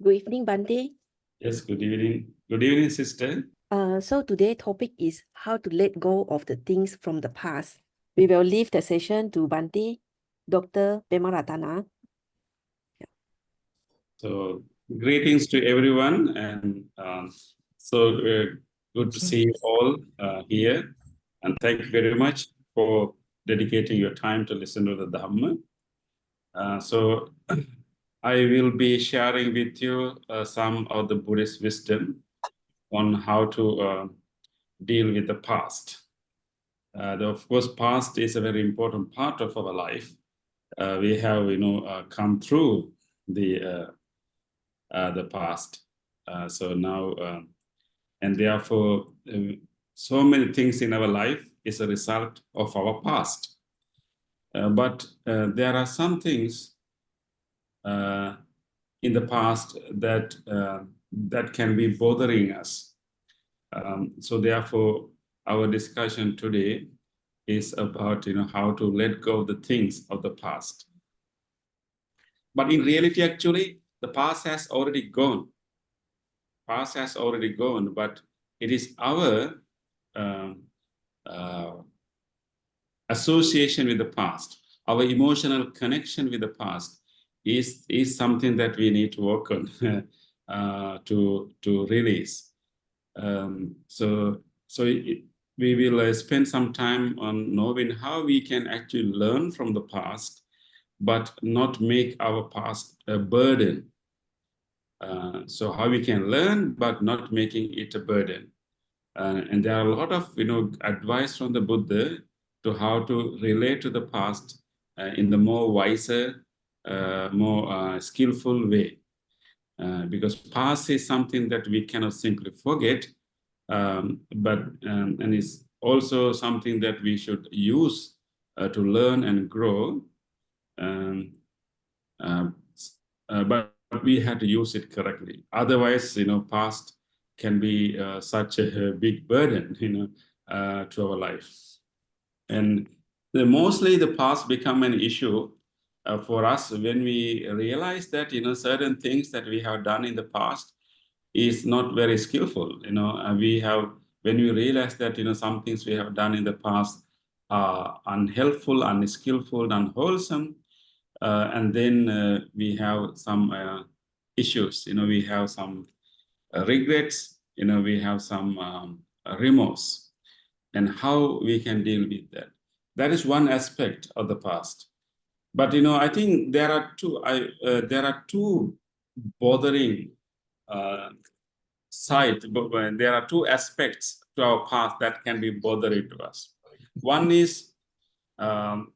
Good evening, Bhante. Yes, good evening. Good evening, sister. So today's topic is how to let go of the things from the past. We will leave the session to Bhante, Dr. Pemarathana. So, greetings to everyone, and good to see you all here. And thank you very much for dedicating your time to listen to the Dhamma. So, I will be sharing with you some of the Buddhist wisdom on how to deal with the past. Of course, past is a very important part of our life. We have, come through the past. So now, and therefore, so many things in our life is a result of our past. But there are some things in the past that that can be bothering us. So therefore, our discussion today is about how to let go of the things of the past. But in reality, actually, the past has already gone. Past has already gone, but it is our association with the past, our emotional connection with the past is something that we need to work on to release. We will spend some time on knowing how we can actually learn from the past, but not make our past a burden. So how we can learn, but not making it a burden. And there are a lot of advice from the Buddha to how to relate to the past in the more wiser, more skillful way. Because past is something that we cannot simply forget, and it's also something that we should use to learn and grow. But we had to use it correctly. Otherwise, past can be such a big burden, to our life. And mostly the past become an issue for us when we realize that, certain things that we have done in the past is not very skillful. When we realize that, some things we have done in the past are unhelpful, unskillful, unwholesome, and then we have some issues, we have some regrets, we have some remorse, and how we can deal with that. That is one aspect of the past. But I think there are two bothering sides. There are two aspects to our past that can be bothering to us. One is our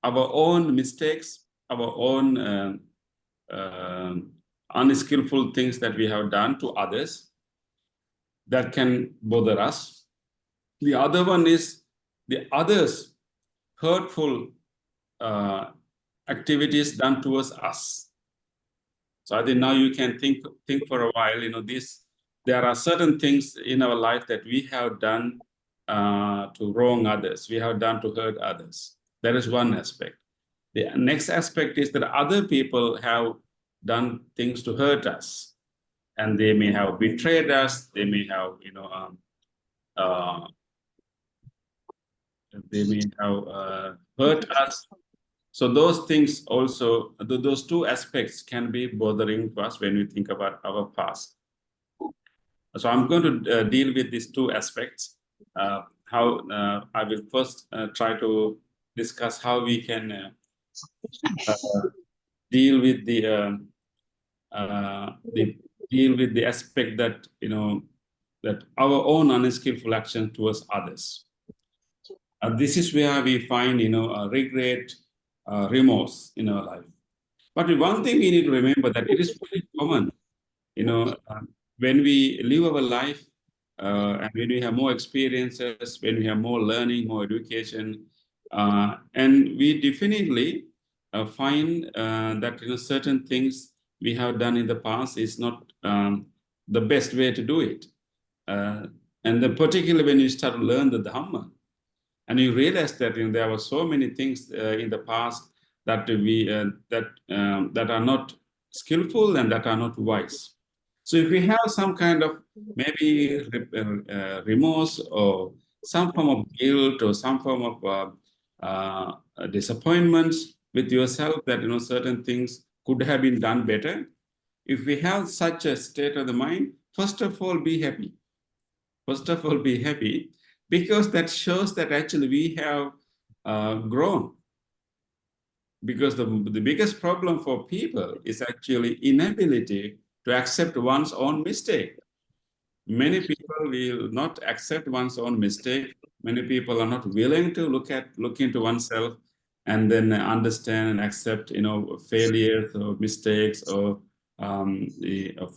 own mistakes, our own unskillful things that we have done to others that can bother us. The other one is the others' hurtful activities done towards us. So I think now you can think for a while. There are certain things in our life that we have done to wrong others. We have done to hurt others. That is one aspect. The next aspect is that other people have done things to hurt us, and they may have betrayed us. They may have, hurt us. So those things also, those two aspects can be bothering to us when we think about our past. So I'm going to deal with these two aspects. I will first try to discuss how we can deal with the aspect that that our own unskillful action towards others. This is where we find regret, remorse in our life. But one thing we need to remember that it is very common, when we live our life and when we have more experiences, when we have more learning, more education, and we definitely find that certain things we have done in the past is not the best way to do it. And then particularly when you start to learn the Dhamma, and you realize that there were so many things in the past that that are not skillful and that are not wise. So if we have some kind of maybe remorse or some form of guilt or some form of disappointments with yourself that certain things could have been done better, if we have such a state of the mind, first of all, be happy. First of all, be happy, because that shows that actually we have grown. Because the biggest problem for people is actually inability to accept one's own mistake. Many people will not accept one's own mistake. Many people are not willing to look into oneself and then understand and accept, failures or mistakes or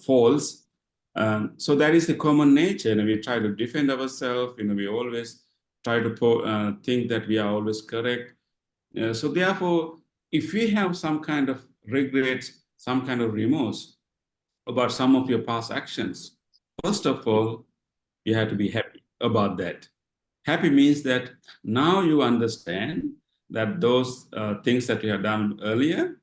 faults. So that is the common nature, and we try to defend ourselves. We always try to think that we are always correct. So therefore, if we have some kind of regret, some kind of remorse about some of your past actions, first of all, you have to be happy about that. Happy means that now you understand that those things that you have done earlier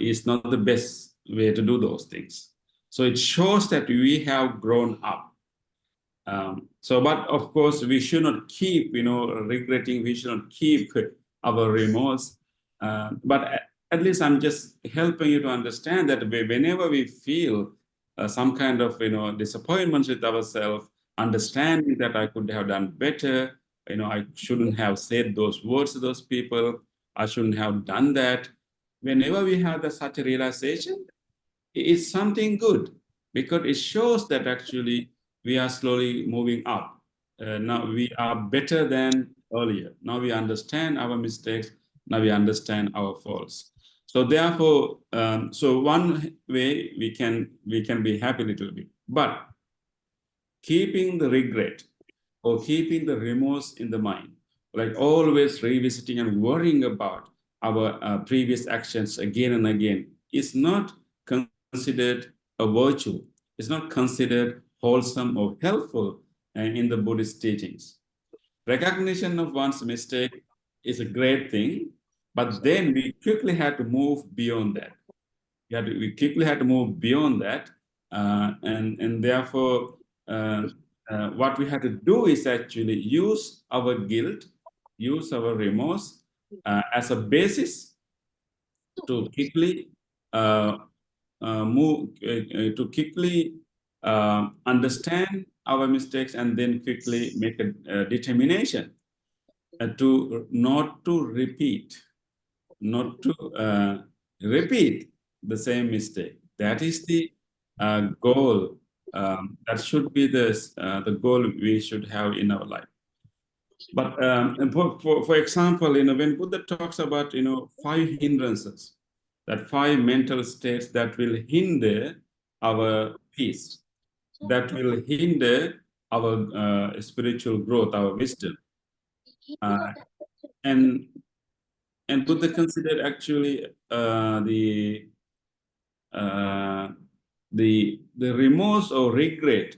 is not the best way to do those things. So it shows that we have grown up. But of course, we should not keep, regretting. We should not keep our remorse. But at least I'm just helping you to understand that whenever we feel some kind of, disappointments with ourselves, understanding that I could have done better, I shouldn't have said those words to those people, I shouldn't have done that. Whenever we have such a realization, it's something good, because it shows that actually we are slowly moving up. Now we are better than earlier. Now we understand our mistakes. Now we understand our faults. So therefore, so one way we can be happy a little bit, but keeping the regret or keeping the remorse in the mind, like always revisiting and worrying about our previous actions again and again, is not considered a virtue. It's not considered wholesome or helpful in the Buddhist teachings. Recognition of one's mistake is a great thing, but then we quickly had to move beyond that. We quickly had to move beyond that, and therefore, what we had to do is actually use our guilt, use our remorse as a basis to quickly to quickly understand our mistakes, and then quickly make a determination to not to repeat the same mistake. That is the goal. That should be the goal we should have in our life. But for example, when Buddha talks about 5 hindrances, that 5 mental states that will hinder our peace, that will hinder our spiritual growth, our wisdom, and Buddha considered actually the remorse or regret.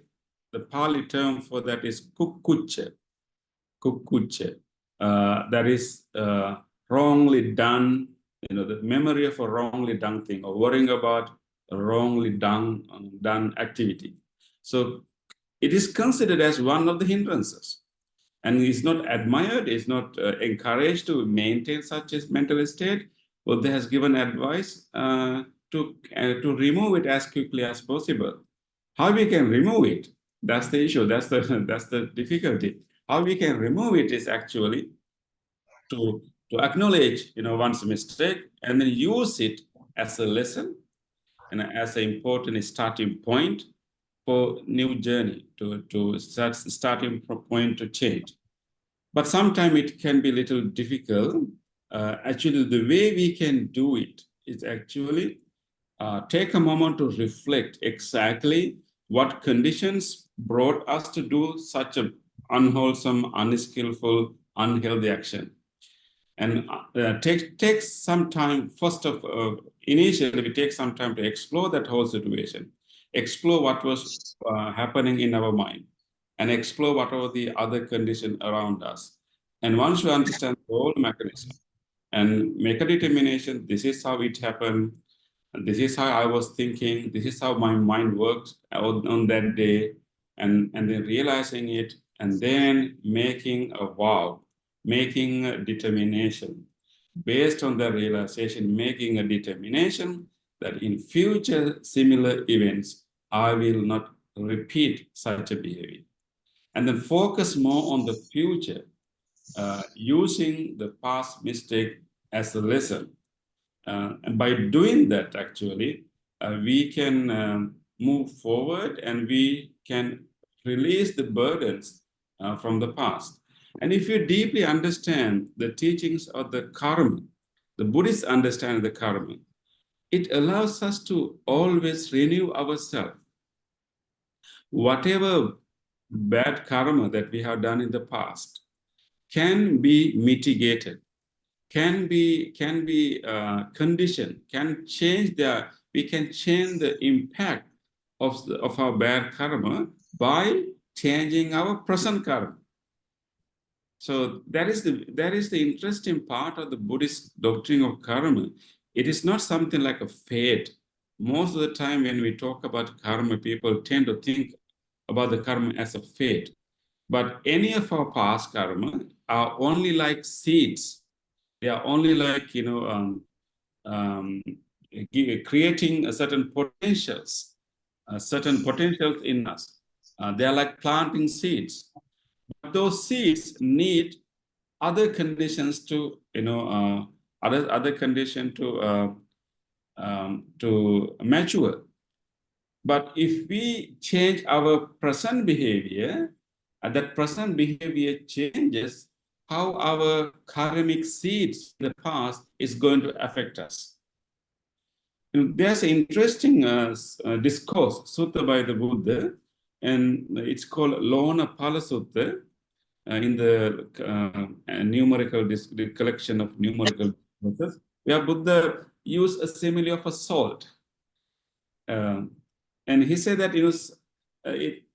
The Pali term for that is 𝗪𝗪𝗀𝗪. That is wrongly done, the memory of a wrongly done thing, or worrying about a wrongly done activity. So it is considered as one of the hindrances, and is not admired, is not encouraged to maintain such a mental state. Buddha has given advice to remove it as quickly as possible. How we can remove it? That's the issue. That's the difficulty. How we can remove it is actually to acknowledge one's mistake, and then use it as a lesson and as an important starting point for new journey, to starting point to change. But sometimes it can be a little difficult. Actually, the way we can do it is actually take a moment to reflect exactly what conditions brought us to do such an unwholesome, unskillful, unhealthy action. And take some time, initially we take some time to explore that whole situation, explore what was happening in our mind, and explore what are the other conditions around us. And once you understand the whole mechanism and make a determination, this is how it happened, And this is how I was thinking, this is how my mind worked on that day, and then realizing it, and then making a vow, making a determination. Based on the realization, making a determination that in future similar events, I will not repeat such a behavior. And then focus more on the future, using the past mistake as a lesson. And by doing that, actually, we can move forward and we can release the burdens from the past. And if you deeply understand the teachings of the karma, the Buddhists understand the karma, it allows us to always renew ourselves. Whatever bad karma that we have done in the past can be mitigated, can be conditioned, we can change the impact of our bad karma by changing our present karma. So that is the interesting part of the Buddhist doctrine of karma. It is not something like a fate. Most of the time when we talk about karma, people tend to think about the karma as a fate. But any of our past karma are only like seeds. They are only like, creating a certain potentials in us. They are like planting seeds. But those seeds need other conditions to, other condition to mature. But if we change our present behavior, that present behavior changes how our karmic seeds in the past is going to affect us. There's an interesting discourse, sutta by the Buddha, and it's called Lonaphala Sutta, in the numerical the collection of numerical discourses, where Buddha used a simile of a salt. And he said that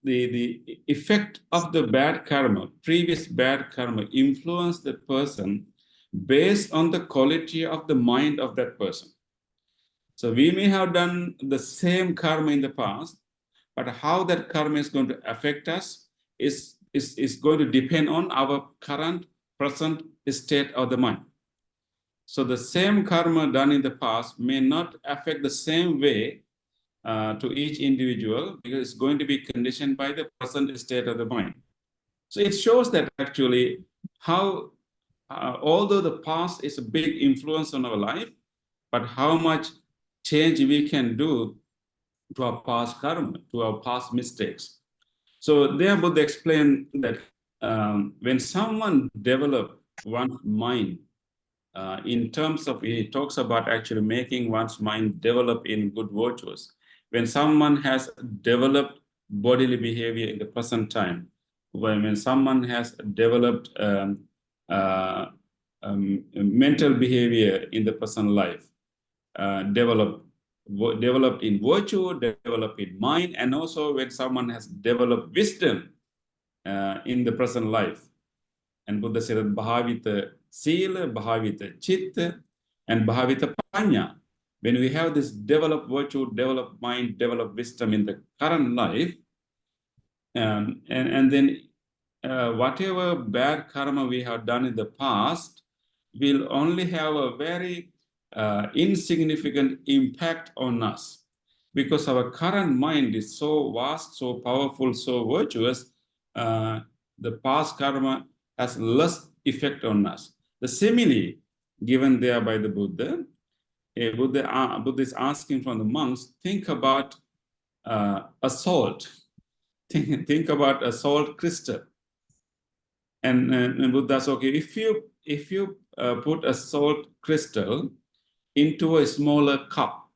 the effect of the bad karma, previous bad karma, influenced the person based on the quality of the mind of that person. So we may have done the same karma in the past, but how that karma is going to affect us is going to depend on our present state of the mind. So the same karma done in the past may not affect the same way to each individual, because it's going to be conditioned by the present state of the mind. So it shows that actually how, although the past is a big influence on our life, but how much change we can do to our past karma, to our past mistakes. So there Buddha explained that when someone develops one's mind, in terms of, he talks about actually making one's mind develop in good virtues. When someone has developed bodily behavior in the present time, when someone has developed mental behavior in the present life, developed in virtue, developed in mind, and also when someone has developed wisdom in the present life. And Buddha said that bhavita sila, bhavita chitta, and bhavita panya. When we have this developed virtue, developed mind, developed wisdom in the current life, and then whatever bad karma we have done in the past will only have a very insignificant impact on us, because our current mind is so vast, so powerful, so virtuous. The past karma has less effect on us. The simile given there by the Buddha, Buddha is asking from the monks, think about a salt. Think about a salt crystal. And Buddha says, okay, if you put a salt crystal into a smaller cup,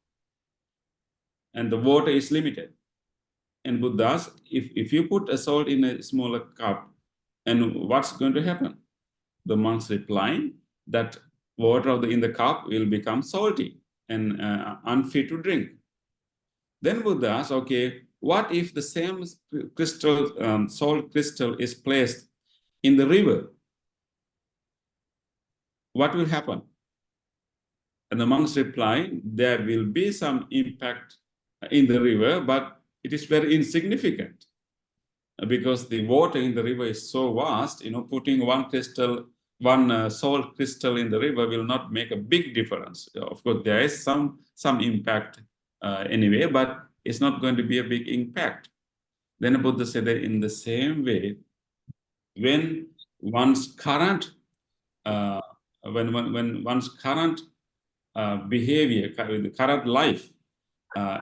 and the water is limited, and Buddha asks, if you put a salt in a smaller cup, and what's going to happen? The monks reply that water in the cup will become salty and unfit to drink. Then Buddha asks, okay, what if the same crystal, salt crystal is placed in the river? What will happen? And the monks reply, there will be some impact in the river, but it is very insignificant because the water in the river is so vast, putting one salt crystal in the river will not make a big difference. Of course, there is some impact anyway, but it's not going to be a big impact. Then the Buddha said that in the same way, when one's current behavior, the current life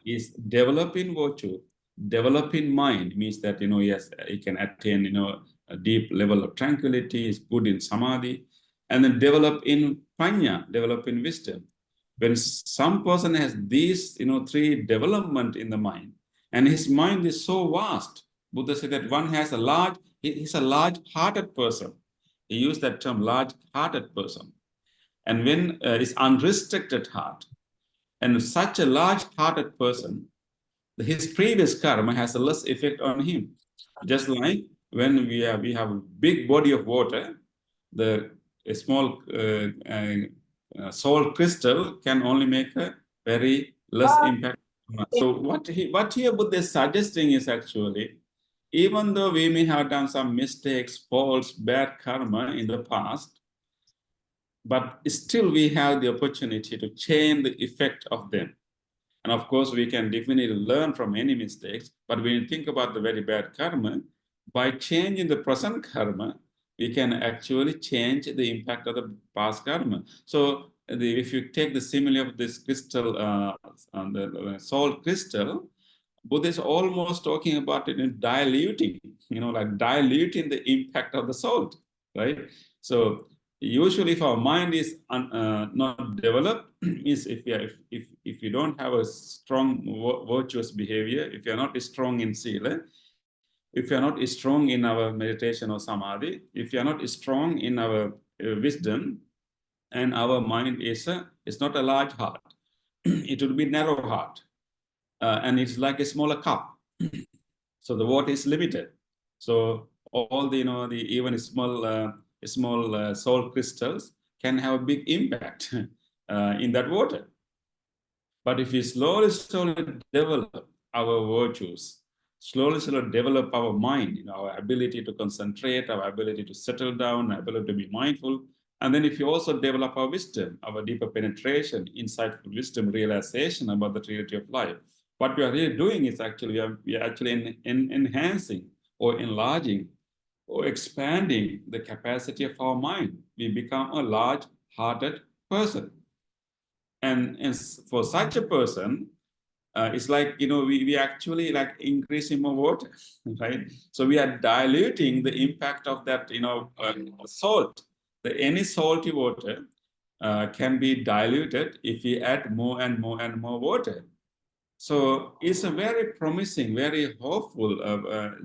is developing virtue, developing mind, means that, yes, it can attain, a deep level of tranquility, is good in samadhi, and then develop in panya, develop in wisdom. When some person has these, three development in the mind, and his mind is so vast, Buddha said that he's a large-hearted person. He used that term, large-hearted person. And when it's unrestricted heart, and such a large-hearted person, his previous karma has a less effect on him. Just like when we have a big body of water, a small salt crystal can only make a very less impact. So what here Buddha is suggesting is actually, even though we may have done some mistakes, faults, bad karma in the past, but still we have the opportunity to change the effect of them. And of course, we can definitely learn from any mistakes, but when you think about the very bad karma, by changing the present karma, we can actually change the impact of the past karma. So if you take the simile of this crystal, the salt crystal, Buddha is almost talking about it in diluting, like diluting the impact of the salt, right? So usually if our mind is not developed, means if you don't have a strong virtuous behavior, if you're not strong in sila, if you're not strong in our meditation or samadhi, if you're not strong in our wisdom, and our mind is not a large heart, it will be narrow heart, and it's like a smaller cup. So the water is limited. So all the even small salt crystals can have a big impact in that water. But if we slowly develop our virtues, slowly develop our mind, our ability to concentrate, our ability to settle down, our ability to be mindful, and then if you also develop our wisdom, our deeper penetration, insightful wisdom, realization about the reality of life, what we are really doing is actually we are actually enhancing or enlarging or expanding the capacity of our mind. We become a large-hearted person. And for such a person, it's like, we actually like increasing more water, right? So we are diluting the impact of that, salt. Any salty water can be diluted if we add more and more and more water. So it's a very promising, very hopeful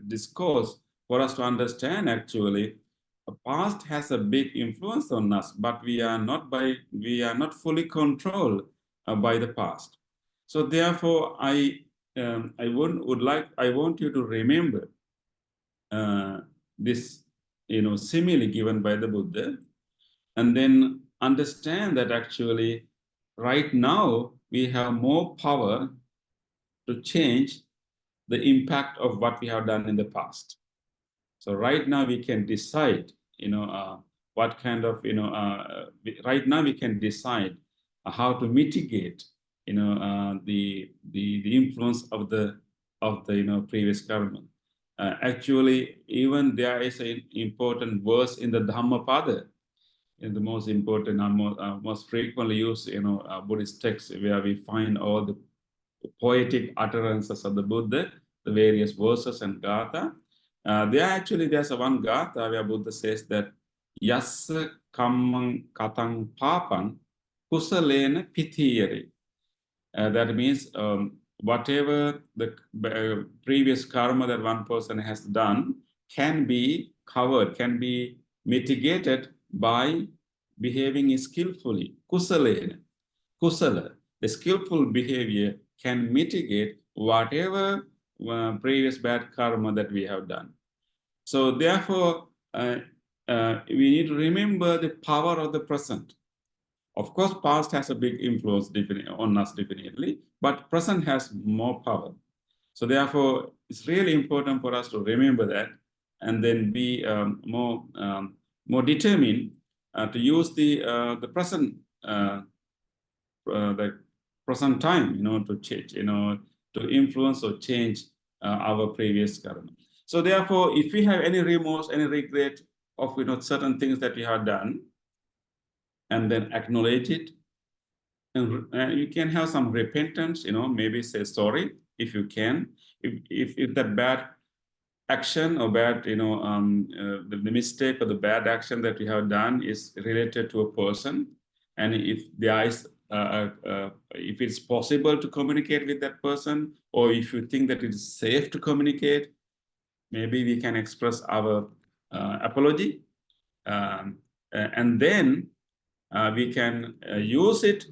discourse for us to understand actually. The past has a big influence on us, but we are not fully controlled by the past. So therefore, I want you to remember this simile given by the Buddha, and then understand that actually right now we have more power to change the impact of what we have done in the past. So right now we can decide, what kind of, right now we can decide how to mitigate, the influence of the previous karma. Actually, even there is an important verse in the Dhammapada, in the most important and most frequently used, Buddhist text, where we find all the poetic utterances of the Buddha, the various verses and gatha. There's one gatha where Buddha says that yassa kammang katang papang kusalena pitiyari. That means whatever the previous karma that one person has done can be covered, can be mitigated by behaving skillfully. Kusalena, kusala, the skillful behavior can mitigate whatever previous bad karma that we have done. So therefore, we need to remember the power of the present. Of course, past has a big influence on us definitely, but present has more power. So therefore, it's really important for us to remember that and then be more determined to use the present time, to change, to influence or change our previous karma. So therefore, if we have any remorse, any regret of certain things that we have done, and then acknowledge it, and you can have some repentance, maybe say sorry if you can. If that bad action or bad, the mistake or the bad action that we have done is related to a person, and if there is, if it's possible to communicate with that person, or if you think that it is safe to communicate, maybe we can express our apology, and then we can use it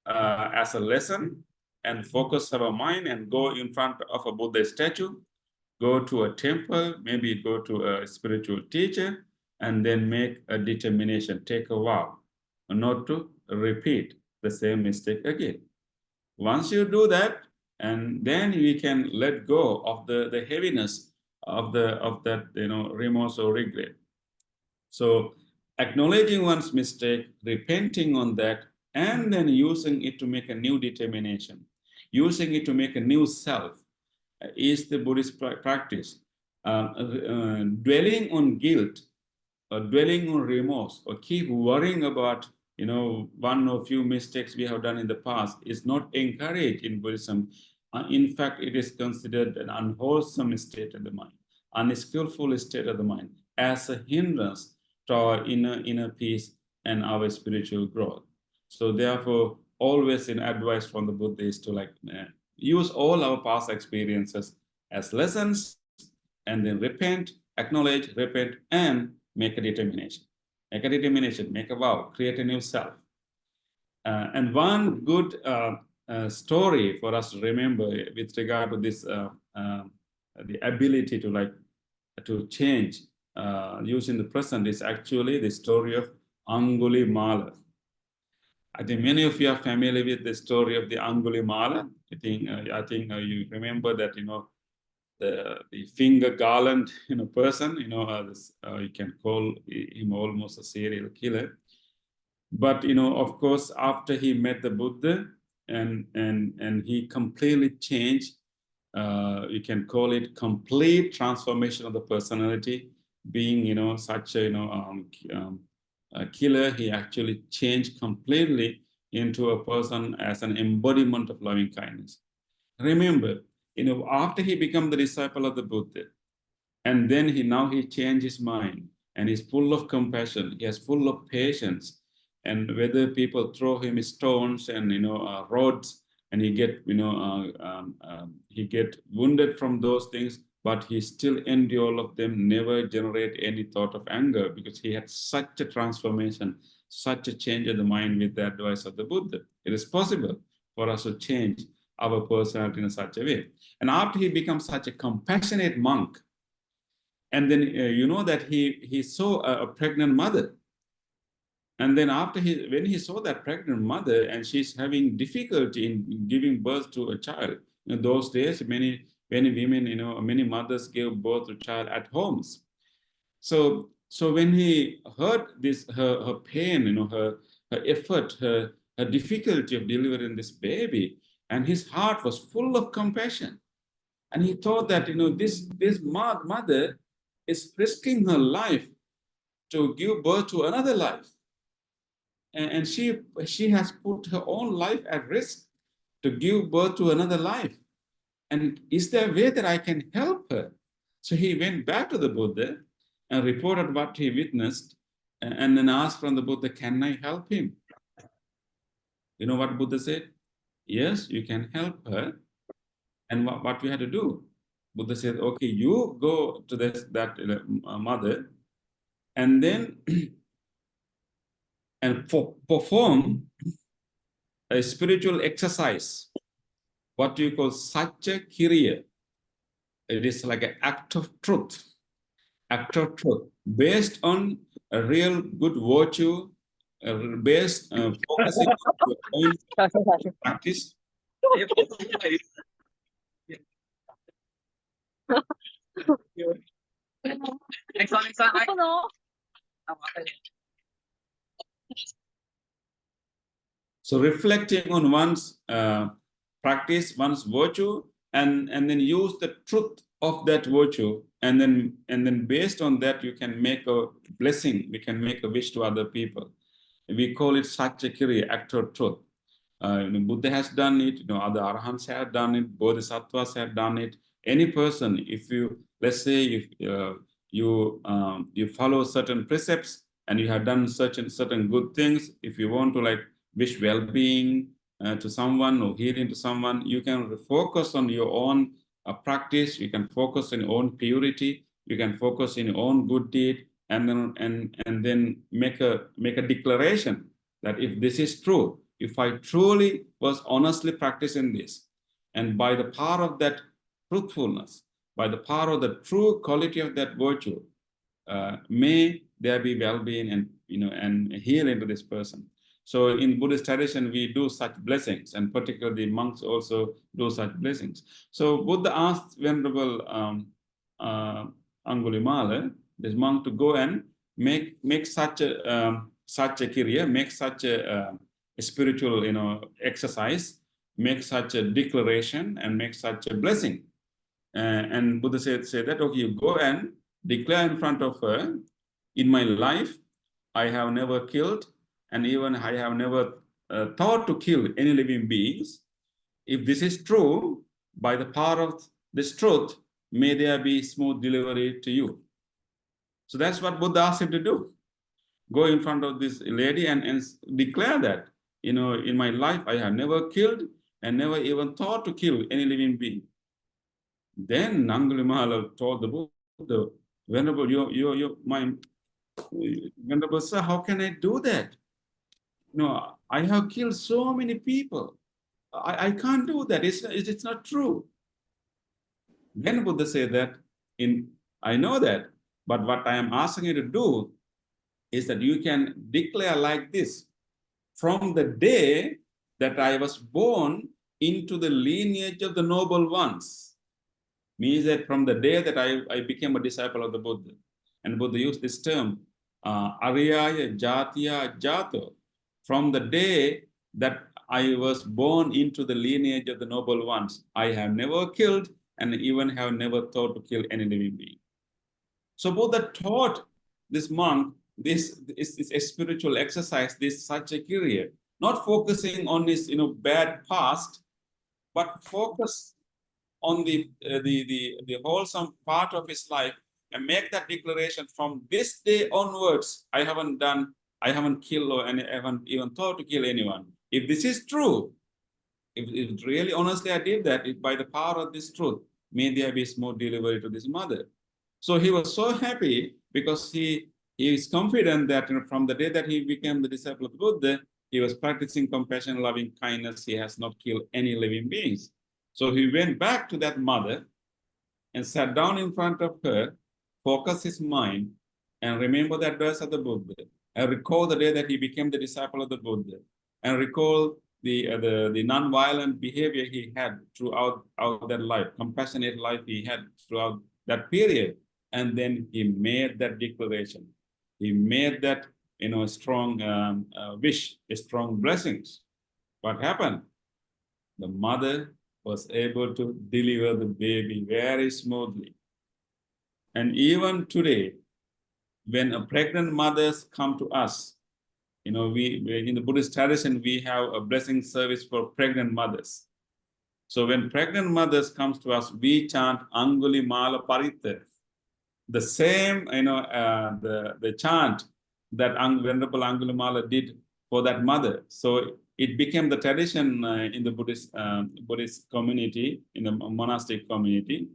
as a lesson and focus our mind and go in front of a Buddha statue, go to a temple, maybe go to a spiritual teacher, and then make a determination, take a vow, not to repeat the same mistake again. Once you do that, and then we can let go of the heaviness of that remorse or regret. So acknowledging one's mistake, repenting on that, and then using it to make a new determination, using it to make a new self, is the Buddhist practice. Dwelling on guilt, or dwelling on remorse, or keep worrying about one or few mistakes we have done in the past is not encouraged in Buddhism. In fact, it is considered an unwholesome state of the mind, unskillful state of the mind, as a hindrance to our inner peace and our spiritual growth. So therefore, always an advice from the Buddha is to use all our past experiences as lessons, and then repent, acknowledge, repent, and make a determination. Make a determination, make a vow, create a new self. And one good story for us to remember with regard to this, the ability to change using the present, is actually the story of Angulimāla. I think many of you are familiar with the story of the Angulimāla. I think you remember that the finger garland person. You can call him almost a serial killer. But of course, after he met the Buddha and he completely changed, you can call it complete transformation of the personality. Being such a killer, he actually changed completely into a person as an embodiment of loving kindness. Remember, after he became the disciple of the Buddha, and then he changed his mind, and he's full of compassion, he is full of patience, and whether people throw him stones and rods, and he get wounded from those things, but he still endure all of them, never generate any thought of anger, because he had such a transformation, such a change of the mind with the advice of the Buddha. It is possible for us to change our personality in such a way. And after he becomes such a compassionate monk, and then that he saw a pregnant mother. And then when he saw that pregnant mother, and she's having difficulty in giving birth to a child. In those days, many women, many mothers gave birth to child at homes. So when he heard this, her pain, her effort, her difficulty of delivering this baby, and his heart was full of compassion. And he thought that, this mother is risking her life to give birth to another life. And she has put her own life at risk to give birth to another life. And is there a way that I can help her? So he went back to the Buddha and reported what he witnessed, and then asked from the Buddha, can I help him? You know what Buddha said? Yes, you can help her. And what we had to do? Buddha said, okay, you go to that mother, and then and perform a spiritual exercise, what you call 𝗪𝗔 kriya. It is like an act of truth, based on a real good virtue, based focusing on your own practice. So reflecting on one's practice, one's virtue, and then use the truth of that virtue, and then based on that you can make a blessing. We can make a wish to other people. We call it 𝗧𝗵𝗶, act of truth. Buddha has done it. Other arahants have done it. Bodhisattvas have done it. Any person, if you, let's say, if you follow certain precepts and you have done certain good things, if you want to like wish well-being to someone or healing to someone, you can focus on your own practice. You can focus on your own purity. You can focus in your own good deed, and then make a declaration that if this is true, if I truly was honestly practicing this, and by the power of that truthfulness, by the power of the true quality of that virtue, may there be well-being and healing to this person. So in Buddhist tradition, we do such blessings, and particularly monks also do such blessings. So Buddha asked Venerable Angulimāla, this monk, to go and make such a kriya, make such a spiritual exercise, make such a declaration, and make such a blessing. And Buddha said that, okay, you go and declare in front of her, in my life, I have never killed, and even I have never thought to kill any living beings. If this is true, by the power of this truth, may there be smooth delivery to you. So that's what Buddha asked him to do. Go in front of this lady and declare that, in my life, I have never killed and never even thought to kill any living being. Then Angulimāla told the Buddha, Venerable, my Venerable sir, how can I do that? I have killed so many people. I can't do that. It's not true. Then Buddha said that, I know that, but what I am asking you to do is that you can declare like this: from the day that I was born into the lineage of the noble ones. Means that from the day that I became a disciple of the Buddha. And Buddha used this term, ariyaya jatiya jato. From the day that I was born into the lineage of the noble ones, I have never killed and even have never thought to kill any living being. So Buddha taught this monk this is a spiritual exercise, this 𝗧𝗵𝗶, not focusing on his bad past, but focus on the wholesome part of his life and make that declaration: from this day onwards, I haven't killed or I haven't even thought to kill anyone. If this is true, if really honestly I did that, if by the power of this truth, may there be smooth delivery to this mother. So he was so happy because he is confident that from the day that he became the disciple of the Buddha, he was practicing compassion, loving kindness. He has not killed any living beings. So he went back to that mother and sat down in front of her, focused his mind, and remember the address of the Buddha, and recall the day that he became the disciple of the Buddha, and recall the non-violent behavior he had throughout that life, compassionate life he had throughout that period. And then he made that declaration. He made that strong wish, strong blessings. What happened? The mother was able to deliver the baby very smoothly. And even today, when a pregnant mothers come to us, we in the Buddhist tradition, we have a blessing service for pregnant mothers. So when pregnant mothers comes to us, we chant Angulimāla Parita, the same, the chant that Venerable Angulimāla did for that mother. So it became the tradition in the Buddhist community, in the monastic community.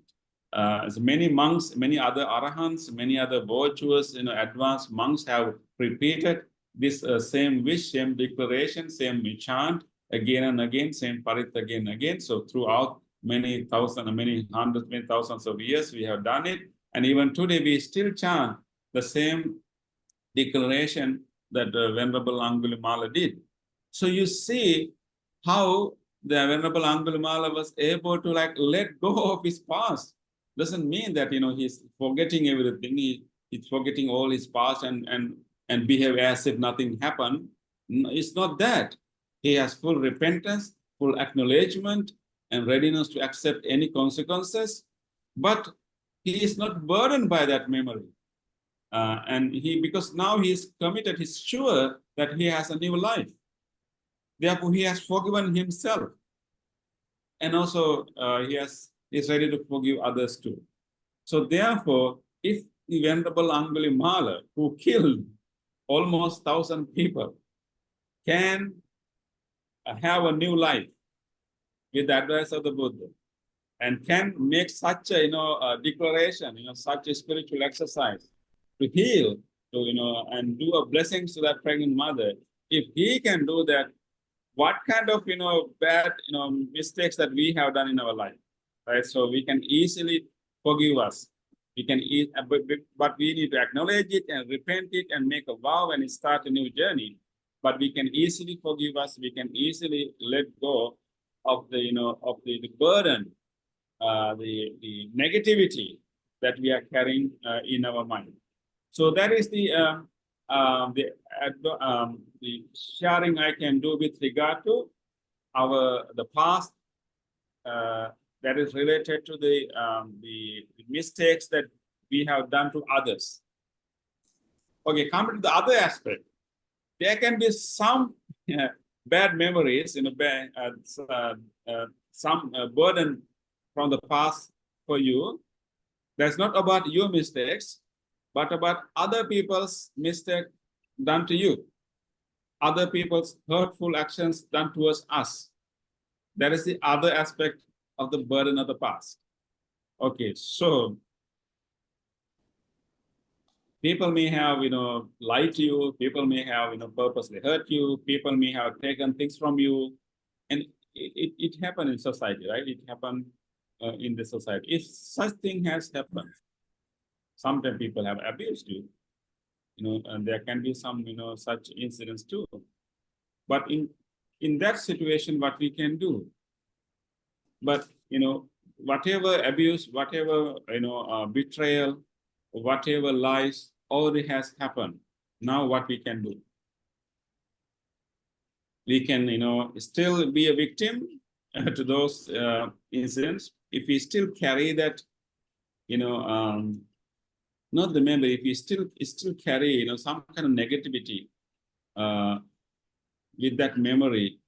So many monks, many other arahants, many other virtuous, advanced monks have repeated this same wish, same declaration, same chant again and again, same parit again and again. So throughout many thousands, many hundreds, many thousands of years, we have done it. And even today, we still chant the same declaration that Venerable Angulimāla did. So you see how the Venerable Angulimāla was able to like let go of his past. Doesn't mean that he's forgetting everything. He's forgetting all his past and behave as if nothing happened. No, it's not that. He has full repentance, full acknowledgement, and readiness to accept any consequences. But he is not burdened by that memory. And because now he's committed, he's sure that he has a new life. Therefore, he has forgiven himself. And also, he's ready to forgive others too. So therefore, if the Venerable Angulimāla, who killed almost 1,000 people, can have a new life with the advice of the Buddha, and can make such a declaration, such a spiritual exercise to heal, and do a blessings to that pregnant mother. If he can do that, what kind of bad mistakes that we have done in our life, right? So we can easily forgive us. We can but we need to acknowledge it and repent it and make a vow and start a new journey. But we can easily forgive us. We can easily let go of the burden, the negativity that we are carrying in our mind. So that is the sharing I can do with regard to the past that is related to the mistakes that we have done to others. Okay, coming to the other aspect, there can be some bad memories, some burden from the past for you. That's not about your mistakes, but about other people's mistake done to you, other people's hurtful actions done towards us. That is the other aspect of the burden of the past. Okay, so people may have, lied to you. People may have, purposely hurt you. People may have taken things from you, and it happened in society, right? It happened in the society. If such thing has happened, sometimes people have abused you, and there can be some, such incidents too. But in that situation, what we can do? But whatever abuse, whatever betrayal, whatever lies already has happened. Now what we can do? We can, still be a victim to those incidents. If we still carry that, not the memory, if we still carry, some kind of negativity with that memory,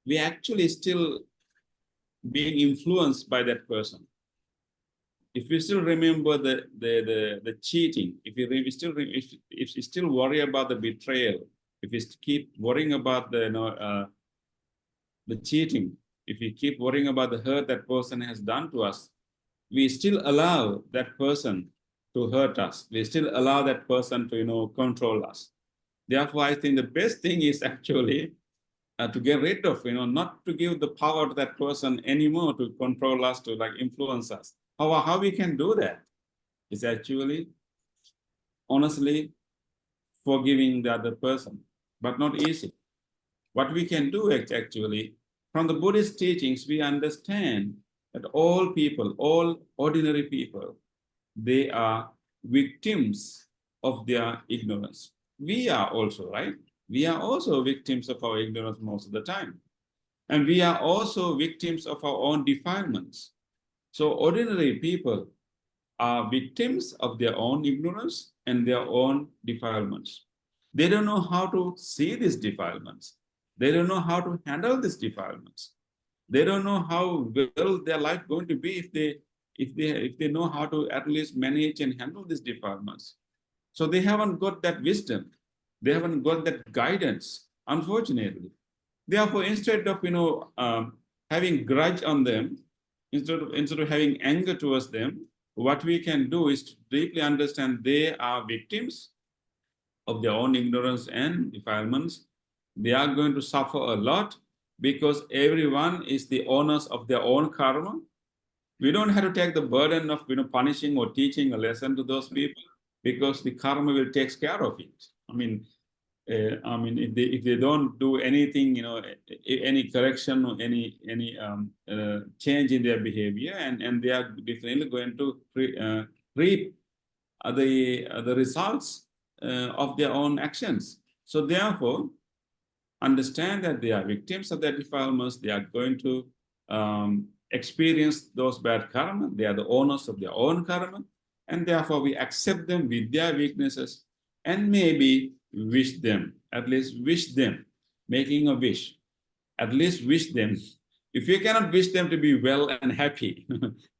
we actually still being influenced by that person. If we still remember the cheating, if we still worry about the betrayal, if we keep worrying about the cheating, if we keep worrying about the hurt that person has done to us, we still allow that person to hurt us. We still allow that person to control us. Therefore, I think the best thing is actually to get rid of, not to give the power to that person anymore to control us, to influence us. How we can do that is actually honestly forgiving the other person, but not easy. What we can do actually, from the Buddhist teachings, we understand that all people, all ordinary people, they are victims of their ignorance. We are also, right? We are also victims of our ignorance most of the time. And we are also victims of our own defilements. So ordinary people are victims of their own ignorance and their own defilements. They don't know how to see these defilements. They don't know how to handle these defilements. They don't know how well their life going to be if they know how to at least manage and handle these defilements. So they haven't got that wisdom. They haven't got that guidance, unfortunately. Therefore, instead of having grudge on them, instead of having anger towards them, what we can do is to deeply understand they are victims of their own ignorance and defilements. They are going to suffer a lot because everyone is the owners of their own karma. We don't have to take the burden of punishing or teaching a lesson to those people because the karma will take care of it. I mean, I mean, if they don't do anything, any correction or any change in their behavior, and they are definitely going to reap the results of their own actions. So therefore, understand that they are victims of their defilements. They are going to experience those bad karma. They are the owners of their own karma. And therefore, we accept them with their weaknesses and maybe wish them, at least wish them, making a wish, at least wish them. If you cannot wish them to be well and happy,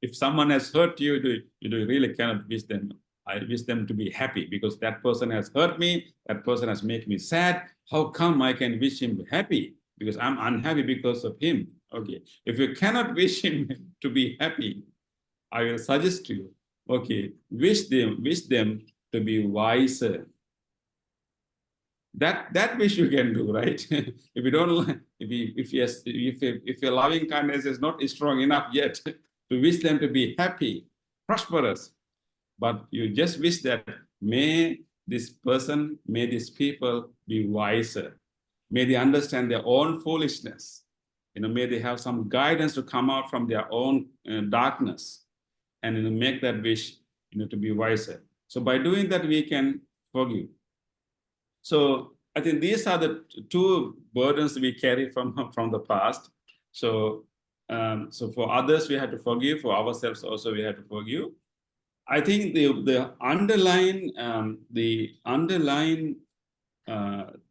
if someone has hurt you, you really cannot wish them. I wish them to be happy because that person has hurt me, that person has made me sad. How come I can wish him happy? Because I'm unhappy because of him. Okay, if you cannot wish him to be happy, I will suggest to you, okay, wish them to be wiser. That wish you can do, right? If you don't, if your loving kindness is not strong enough yet to wish them to be happy, prosperous, but you just wish that may this person, may these people be wiser, may they understand their own foolishness, may they have some guidance to come out from their own darkness, and make that wish, to be wiser. So by doing that, we can forgive. So I think these are the two burdens we carry from the past. So so for others we have to forgive, for ourselves also we have to forgive. I think the underlying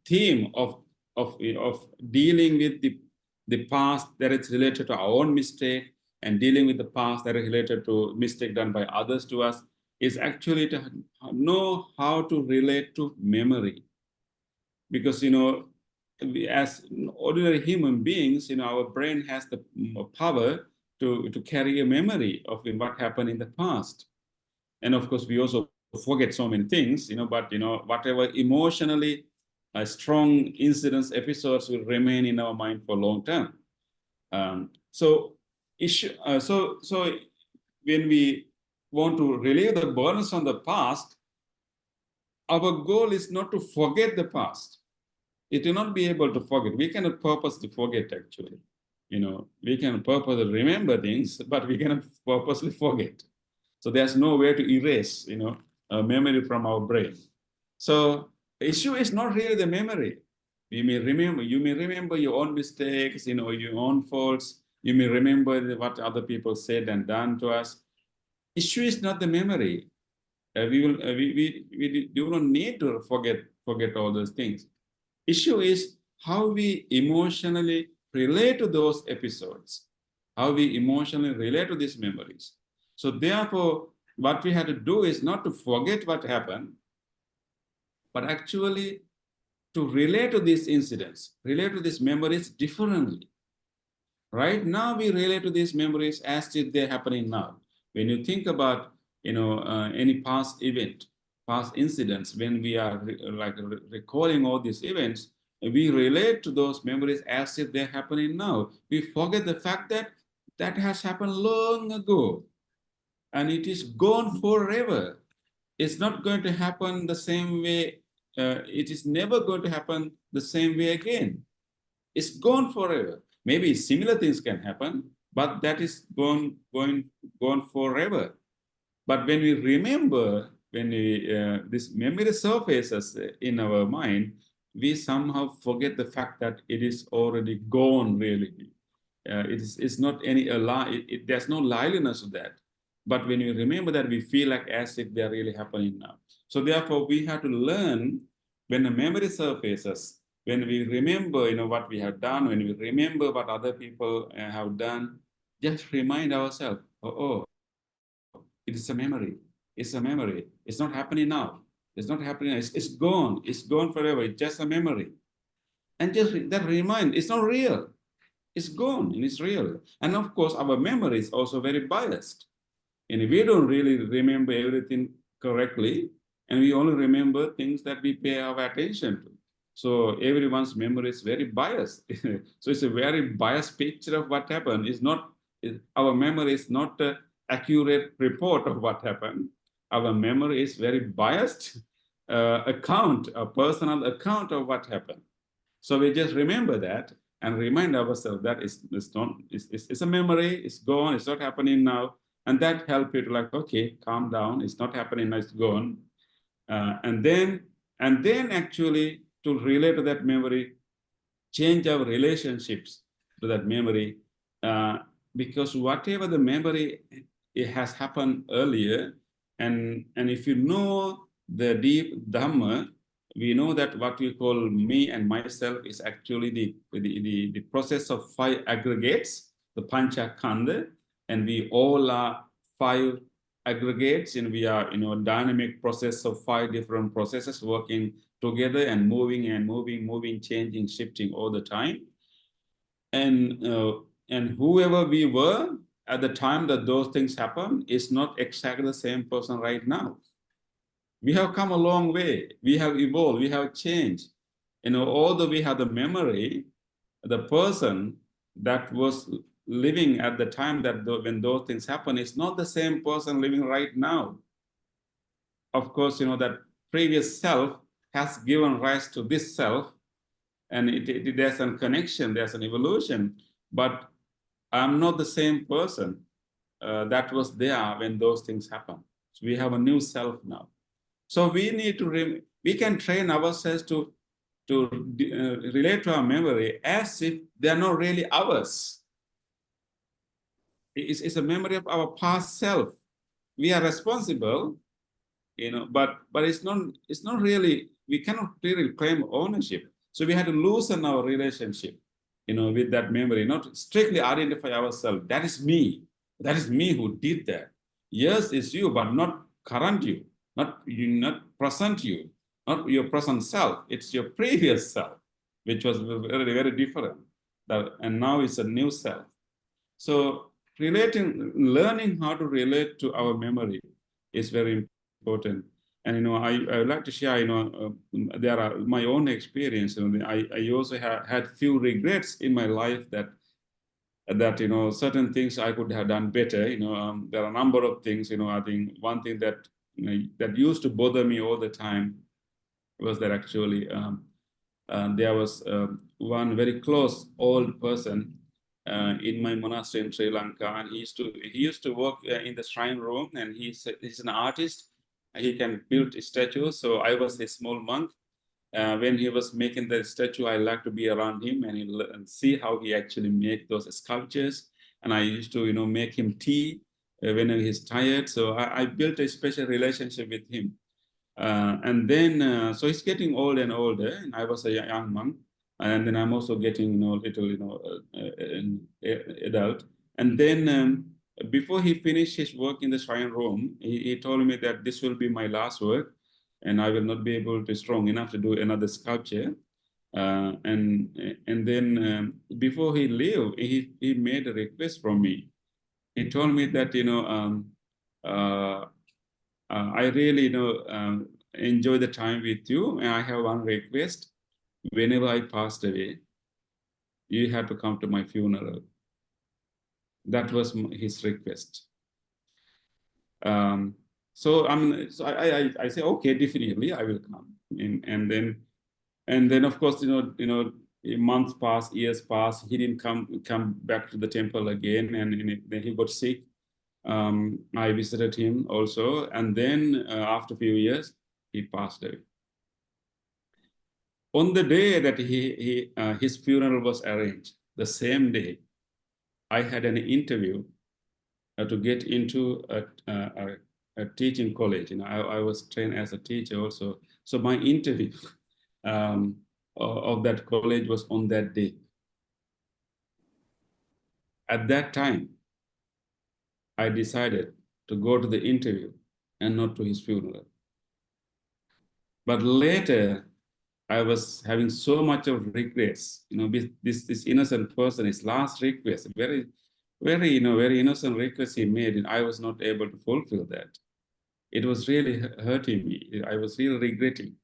theme of dealing with the past that is related to our own mistake and dealing with the past that is related to mistake done by others to us is actually to know how to relate to memory. Because, as ordinary human beings, our brain has the power to carry a memory of what happened in the past. And of course, we also forget so many things, but, whatever emotionally strong incidents, episodes will remain in our mind for long term. So when we want to relieve the burdens on the past, our goal is not to forget the past. It will not be able to forget. We cannot purposely forget, actually. We can purposely remember things, but we cannot purposely forget. So there's no way to erase, a memory from our brain. So the issue is not really the memory. You may remember your own mistakes, your own faults. You may remember what other people said and done to us. Issue is not the memory. We do not need to forget all those things. Issue is how we emotionally relate to those episodes, how we emotionally relate to these memories. So therefore, what we have to do is not to forget what happened, but actually to relate to these incidents, relate to these memories differently. Right now, we relate to these memories as if they're happening now. When you think about, any past event, past incidents, when we are recalling all these events, we relate to those memories as if they're happening now. We forget the fact that that has happened long ago, and it is gone forever. It's not going to happen the same way. It is never going to happen the same way again. It's gone forever. Maybe similar things can happen, but that is gone forever. But when we remember, when this memory surfaces in our mind, we somehow forget the fact that it is already gone, really. It's not any there's no liveliness to that. But when we remember that, we feel like as if they're really happening now. So therefore, we have to learn when the memory surfaces, when we remember, what we have done, when we remember what other people have done, just remind ourselves, it is a memory. It's a memory. It's not happening now. It's not happening. It's gone. It's gone forever. It's just a memory. And just that remind, it's not real. It's gone and it's real. And of course, our memory is also very biased. And we don't really remember everything correctly, and we only remember things that we pay our attention to. So everyone's memory is very biased. So it's a very biased picture of what happened. Our memory is not an accurate report of what happened. Our memory is very biased, account, a personal account of what happened. So we just remember that and remind ourselves that it's a memory, it's gone, it's not happening now. And that helps you to like, okay, calm down, it's not happening now, it's gone. And then actually to relate to that memory, change our relationships to that memory, because whatever the memory, it has happened earlier, and if you know the deep Dhamma, we know that what we call me and myself is actually the process of 5 aggregates, the Pancha Khanda, and we all are 5 aggregates, and we are a dynamic process of 5 different processes working together and moving, changing, shifting all the time. And whoever we were at the time that those things happen is not exactly the same person right now. We have come a long way. We have evolved. We have changed. Although we have the memory, the person that was living at the time that when those things happen is not the same person living right now. Of course, that previous self has given rise to this self, and there's a connection, there's an evolution, but I'm not the same person that was there when those things happen. So we have a new self now. So we need to, we can train ourselves to relate to our memory as if they are not really ours. It's a memory of our past self. We are responsible, but it's not really, we cannot really claim ownership. So we had to loosen our relationship, with that memory, not strictly identify ourselves. That is me. That is me who did that. Yes, it's you, but not current you, not present you, not your present self. It's your previous self, which was very, very different. And now it's a new self. So learning how to relate to our memory is very important. And I would like to share, there are my own experience. I also had few regrets in my life that certain things I could have done better. There are a number of things. I think one thing that that used to bother me all the time was that actually there was one very close old person in my monastery in Sri Lanka, and he used to work in the shrine room, and he's an artist. He can build statues. So I was a small monk. When he was making the statue, I liked to be around him and see how he actually make those sculptures. And I used to, make him tea whenever he's tired. So I built a special relationship with him. And then, so he's getting older and older, and I was a young monk. And then I'm also getting, an adult. And then before he finished his work in the shrine room, he told me that this will be my last work, and I will not be able to strong enough to do another sculpture. And then before he left, he made a request from me. He told me that I really enjoy the time with you, and I have one request. Whenever I passed away, you have to come to my funeral. That was his request. So I say, okay, definitely I will come. And then of course, months passed, years passed. He didn't come back to the temple again, and then he got sick. I visited him also, and then after a few years, he passed away. On the day that his funeral was arranged, the same day, I had an interview to get into a teaching college. I was trained as a teacher also. So my interview of that college was on that day. At that time, I decided to go to the interview and not to his funeral. But later, I was having so much of regrets. This innocent person, his last request, very, very, very innocent request he made, and I was not able to fulfill that. It was really hurting me. I was really regretting.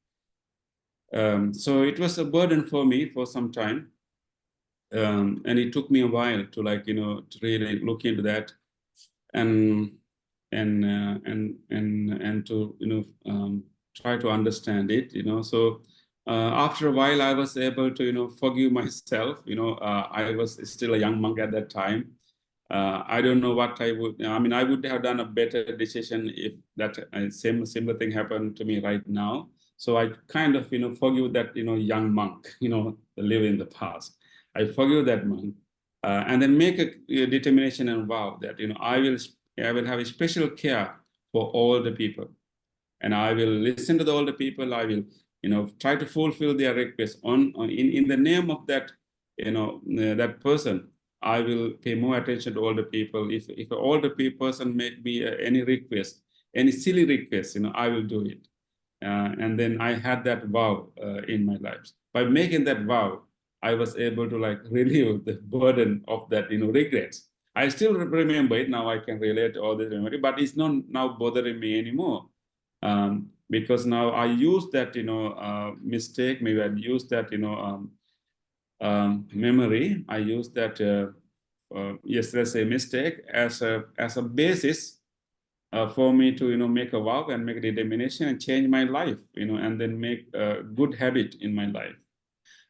So it was a burden for me for some time. And it took me a while to to really look into that and to try to understand it, So after a while, I was able to, forgive myself. I was still a young monk at that time. I don't know what I would. I mean, I would have done a better decision if that similar thing happened to me right now. So I kind of, forgive that, young monk, live in the past. I forgive that monk, and then make a determination and vow that, I will have a special care for all the people, and I will listen to the older people. I will, try to fulfill their requests in the name of that, that person. I will pay more attention to older people. If an older person make me any request, any silly request, I will do it. And then I had that vow in my life. By making that vow, I was able to relieve the burden of that, regrets. I still remember it now. I can relate all this memory, but it's not now bothering me anymore. Because now I use that, mistake. Maybe I use that, memory. I use that, yes, let's say mistake as a basis for me to, make a vow and make a determination and change my life, and then make a good habit in my life.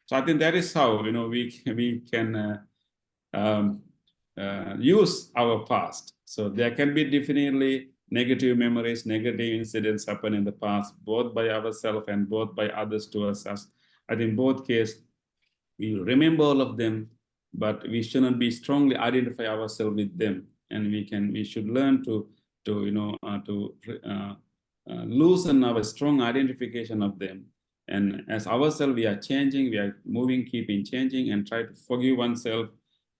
So I think that is how, we can use our past. So there can be definitely negative memories, negative incidents happen in the past, both by ourselves and both by others to us. I think both cases, we remember all of them, but we shouldn't be strongly identify ourselves with them. And we should learn to loosen our strong identification of them. And as ourselves, we are changing, we are moving, keeping changing, and try to forgive oneself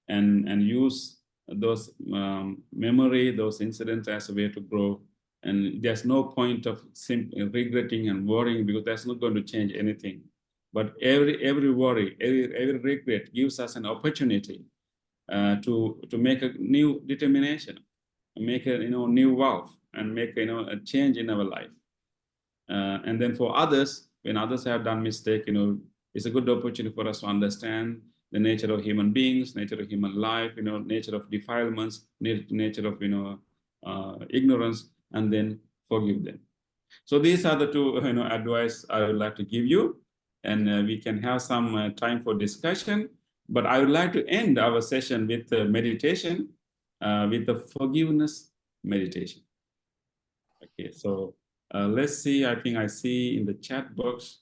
and use those memory, those incidents as a way to grow. And there's no point of regretting and worrying, because that's not going to change anything. But every worry, every regret gives us an opportunity to make a new determination, make a new vow, and make a change in our life. And then for others, when others have done mistake, it's a good opportunity for us to understand the nature of human beings, nature of human life, nature of defilements, nature of ignorance, and then forgive them. So these are the two advice I would like to give you, and we can have some time for discussion. But I would like to end our session with meditation, with the forgiveness meditation. Okay, so let's see. I think I see in the chat box.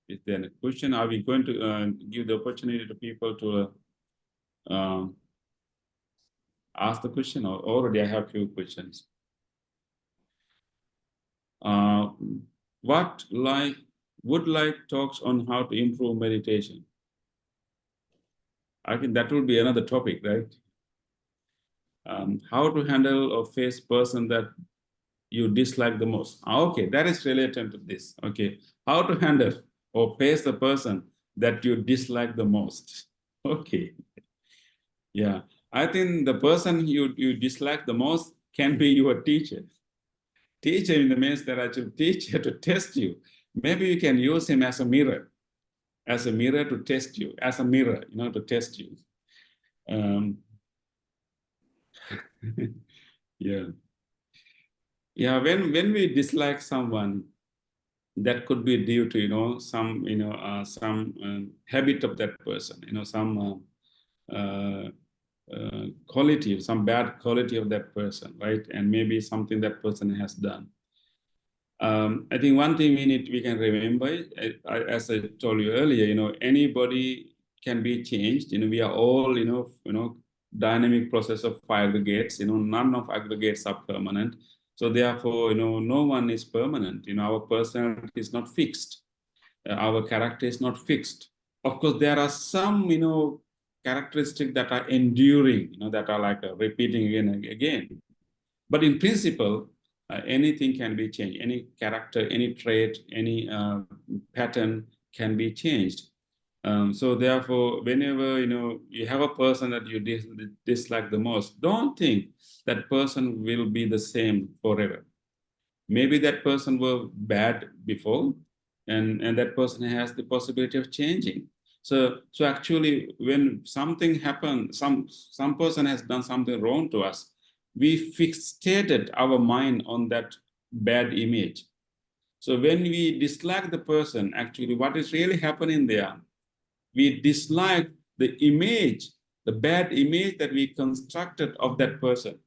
Is there a question? Are we going to give the opportunity to people to ask the question, or already I have a few questions? Would like talks on how to improve meditation? I think that will be another topic, right? How to handle or face person that you dislike the most. Okay, that is related to this. Okay, how to handle or face the person that you dislike the most. Okay, yeah, I think the person you dislike the most can be your teacher. Teacher in the means that actually teacher to test you. Maybe you can use him as a mirror to test you, as a mirror, to test you. Yeah. Yeah, when we dislike someone, that could be due to some habit of that person, some quality, some bad quality of that person, right? And maybe something that person has done. I think one thing we can remember, as I told you earlier, anybody can be changed. We are all dynamic process of aggregates. None of aggregates are permanent. So therefore, no one is permanent. Our personality is not fixed. Our character is not fixed. Of course, there are some, characteristics that are enduring, that are like repeating again and again. But in principle, anything can be changed. Any character, any trait, any pattern can be changed. So therefore, whenever you have a person that you dislike the most, don't think that person will be the same forever. Maybe that person was bad before, and that person has the possibility of changing. So actually, when something happens, some person has done something wrong to us, we fixated our mind on that bad image. So when we dislike the person, actually what is really happening there, we dislike the image, the bad image that we constructed of that person.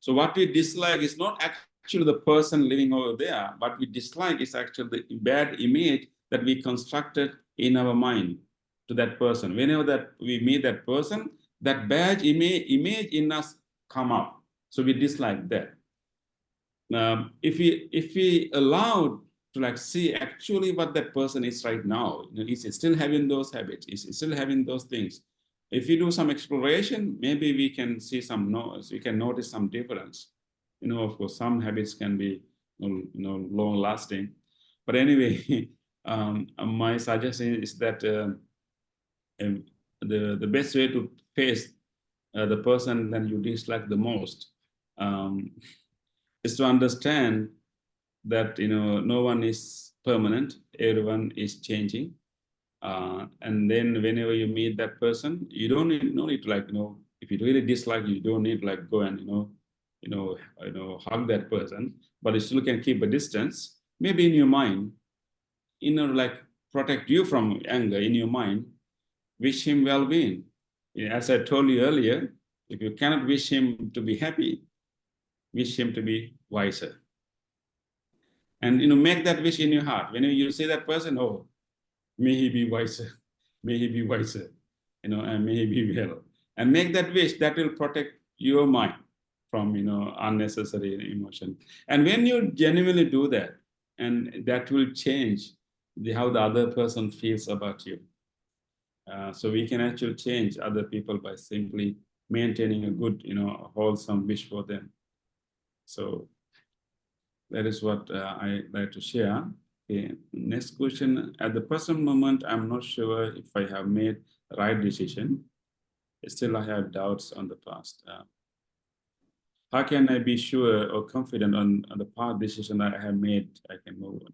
So what we dislike is not actually the person living over there. What we dislike is actually the bad image that we constructed in our mind to that person. Whenever that we meet that person, that bad image in us come up. So we dislike that. If we allow to like see actually what that person is right now, is still having those habits, is still having those things. If we do some exploration, maybe we can see we can notice some difference. Of course, some habits can be long lasting. But anyway, my suggestion is that the best way to face the person that you dislike the most is to understand that no one is permanent, everyone is changing. And then whenever you meet that person, you don't need to like, if you really dislike, you don't need to like go and hug that person, but you still can keep a distance. Maybe in your mind, like protect you from anger in your mind, wish him well-being. As I told you earlier, if you cannot wish him to be happy, wish him to be wiser. And make that wish in your heart. When you see that person, oh, may he be wiser, may he be wiser, and may he be well. And make that wish, that will protect your mind from unnecessary emotion. And when you genuinely do that, and that will change how the other person feels about you. So we can actually change other people by simply maintaining a good, wholesome wish for them. So that is what I like to share. Okay. Next question. At the present moment, I'm not sure if I have made the right decision. Still, I have doubts on the past. How can I be sure or confident on the past decision that I have made? I can move on.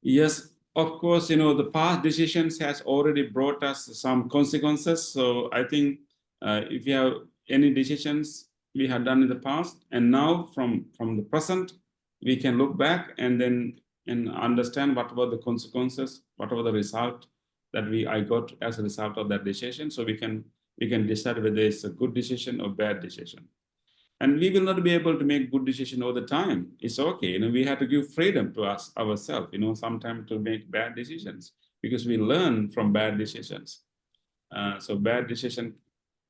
Yes, of course, the past decisions has already brought us some consequences. So I think if you have any decisions we have done in the past, and now from the present, we can look back and understand what were the consequences, what were the result that I got as a result of that decision. So we can decide whether it's a good decision or bad decision. And we will not be able to make good decision all the time. It's okay. We have to give freedom to ourselves, sometimes to make bad decisions, because we learn from bad decisions. So bad decision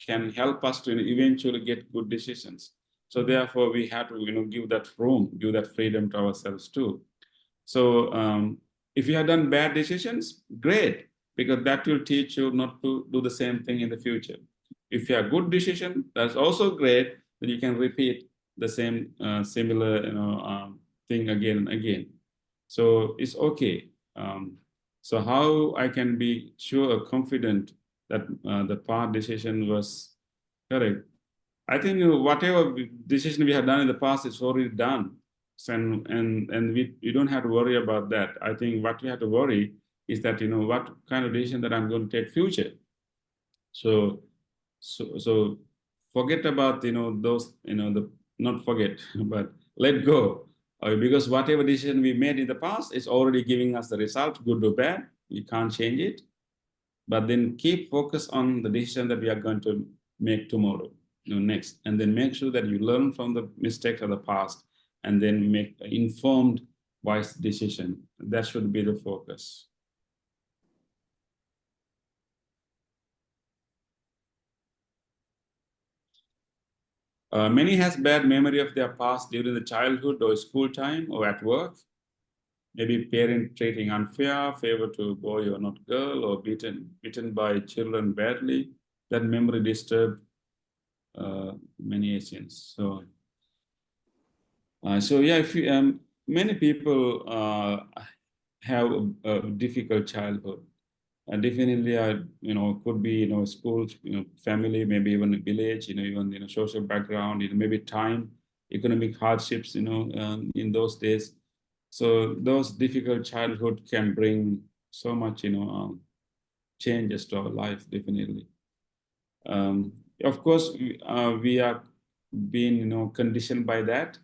can help us to eventually get good decisions. So therefore, we have to give that room, give that freedom to ourselves too. So if you have done bad decisions, great, because that will teach you not to do the same thing in the future. If you have good decision, that's also great, then you can repeat the same similar thing again and again. So it's okay. So how I can be sure or confident that the past decision was correct? I think whatever decision we have done in the past is already done. And we don't have to worry about that. I think what we have to worry is that what kind of decision that I'm going to take future. So forget about those not forget but let go, because whatever decision we made in the past is already giving us the result, good or bad. We can't change it, but then keep focus on the decision that we are going to make tomorrow, next, and then make sure that you learn from the mistakes of the past and then make an informed, wise decision. That should be the focus. Many has bad memory of their past during the childhood or school time or at work. Maybe parent treating unfair, favor to boy or not girl, or beaten by children badly. That memory disturbed many Asians. So yeah, if you, many people have a difficult childhood. Definitely, could be, school, family, maybe even a village, even, social background, maybe time, economic hardships, in those days. So those difficult childhood can bring so much, changes to our life, definitely. Of course, we are been conditioned by that,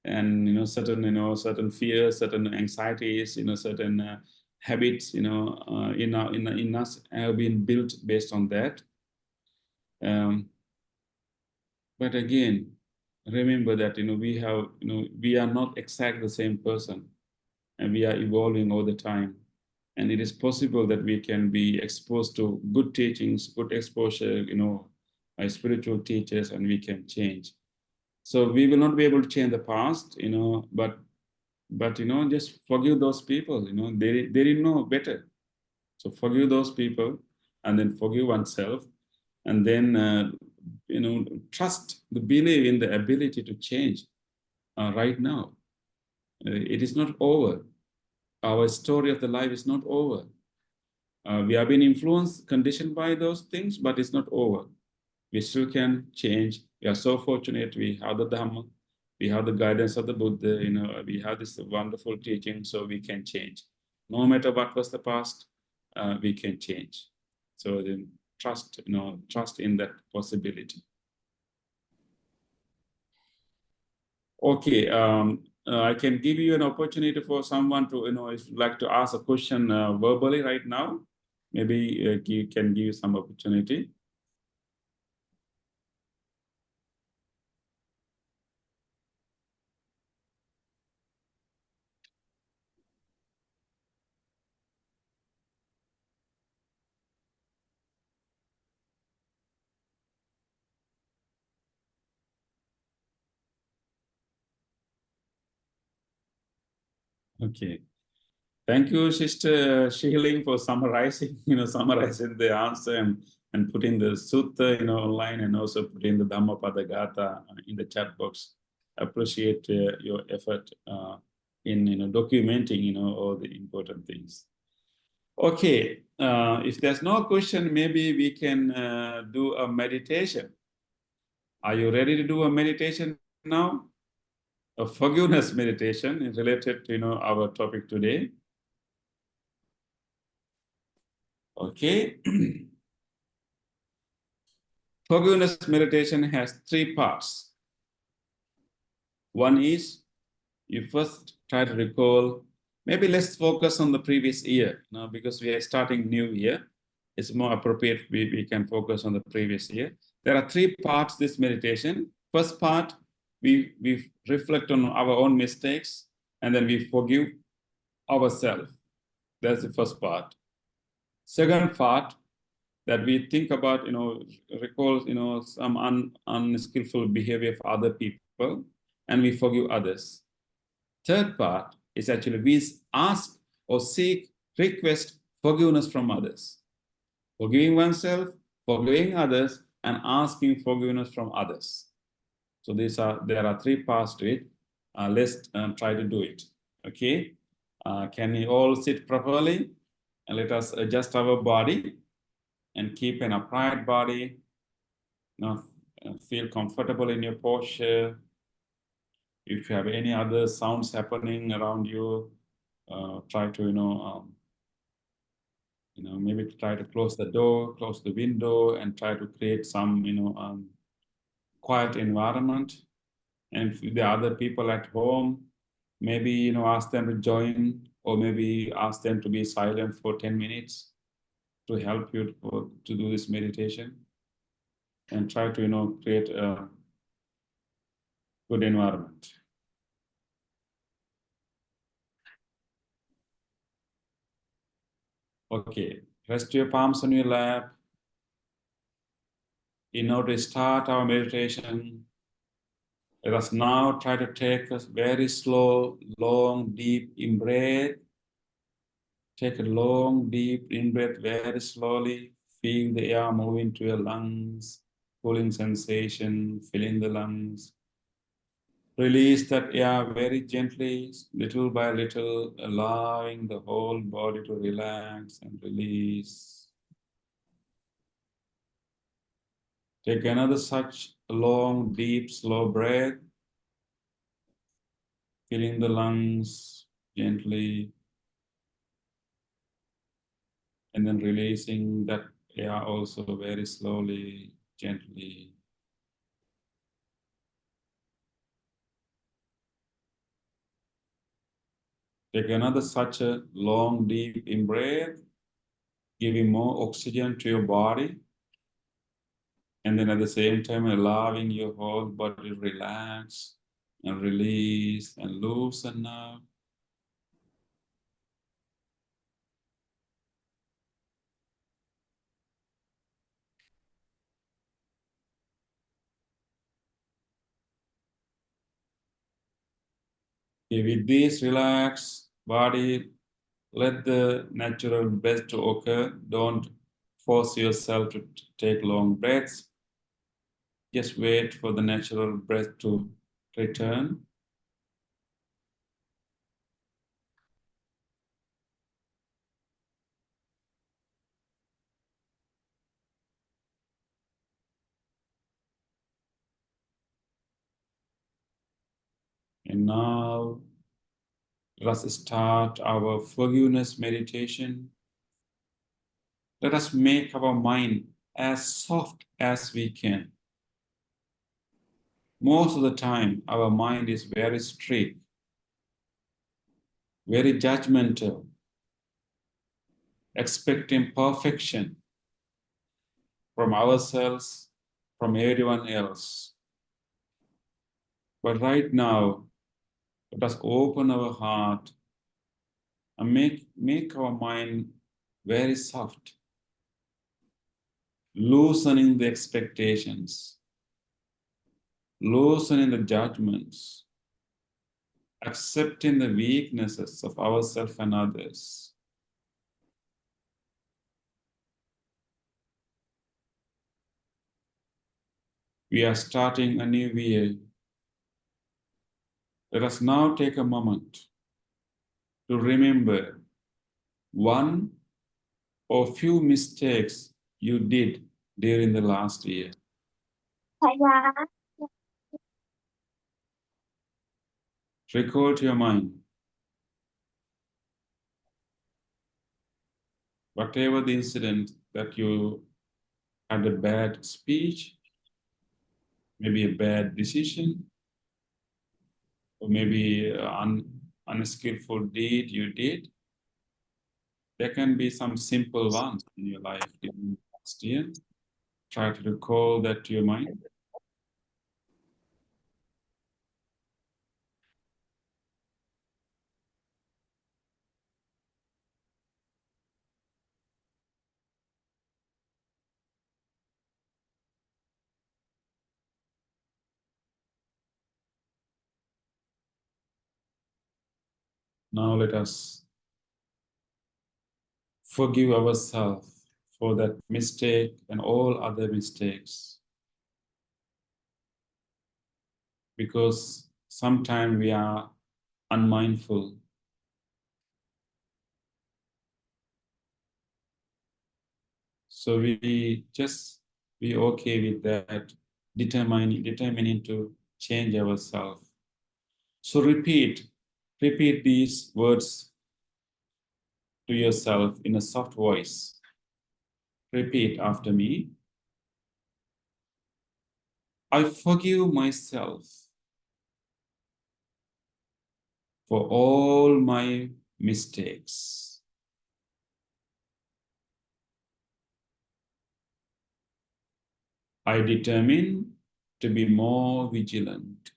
and certain fears, certain anxieties, certain habits, in us have been built based on that. But again, remember that we are not exactly the same person, and we are evolving all the time. And it is possible that we can be exposed to good teachings, good exposure, by spiritual teachers, and we can change. So we will not be able to change the past, but just forgive those people. They didn't know better. So forgive those people, and then forgive oneself, and then trust the belief in the ability to change right now. It is not over. Our story of the life is not over. We have been influenced, conditioned by those things, but it's not over. We still can change. We are so fortunate. We have the Dhamma. We have the guidance of the Buddha. We have this wonderful teaching, so we can change. No matter what was the past, we can change. So then trust in that possibility. Okay, I can give you an opportunity for someone to, if you'd like to ask a question verbally right now, maybe you can give some opportunity. Okay. Thank you, Sister Shihling, for summarizing the answer and putting the sutta, online, and also putting the Dhammapada in the chat box. I appreciate your effort in, documenting, all the important things. Okay, if there's no question, maybe we can do a meditation. Are you ready to do a meditation now? A forgiveness meditation is related to, our topic today. Okay. Forgiveness meditation has 3 parts. One is you first try to recall, maybe let's focus on the previous year, because we are starting new year. It's more appropriate we can focus on the previous year. There are 3 parts this meditation. First part, we reflect on our own mistakes, and then we forgive ourselves. That's the first part. Second part, that we think about, recall, some unskillful behavior of other people, and we forgive others. Third part is actually we ask or seek, request forgiveness from others. Forgiving oneself, forgiving others, and asking forgiveness from others. So there are 3 parts to it. Let's try to do it. Okay? Can we all sit properly? And let us adjust our body and keep an upright body. Feel comfortable in your posture. If you have any other sounds happening around you, try to, maybe try to close the door, close the window, and try to create some, quiet environment. And if there are other people at home, maybe, ask them to join, or maybe ask them to be silent for 10 minutes to help you to do this meditation. And try to, create a good environment. Okay, rest your palms on your lap. In order to start our meditation, let us now try to take a very slow, long, deep in-breath. Take a long, deep in-breath very slowly. Feel the air moving to your lungs, cooling sensation, filling the lungs. Release that air very gently, little by little, allowing the whole body to relax and release. Take another such long, deep, slow breath, filling the lungs gently, and then releasing that air also very slowly, gently. Take another such a long, deep in-breath, giving more oxygen to your body. And then at the same time, allowing your whole body to relax and release and loosen up. Okay, with this relaxed body, let the natural breath to occur. Don't force yourself to take long breaths. Just wait for the natural breath to return. And now, let us start our forgiveness meditation. Let us make our mind as soft as we can. Most of the time, our mind is very strict, very judgmental, expecting perfection from ourselves, from everyone else. But right now, let us open our heart and make our mind very soft, loosening the expectations, loosening the judgments, accepting the weaknesses of ourselves and others. We are starting a new year. Let us now take a moment to remember one or few mistakes you did during the last year. Recall to your mind whatever the incident that you had a bad speech, maybe a bad decision, or maybe an unskillful deed you did. There can be some simple ones in your life during the last year. Try to recall that to your mind. Now let us forgive ourselves for that mistake and all other mistakes. Because sometimes we are unmindful. So we just be okay with that, determining to change ourselves. So repeat these words to yourself in a soft voice. Repeat after me. I forgive myself for all my mistakes. I determine to be more vigilant.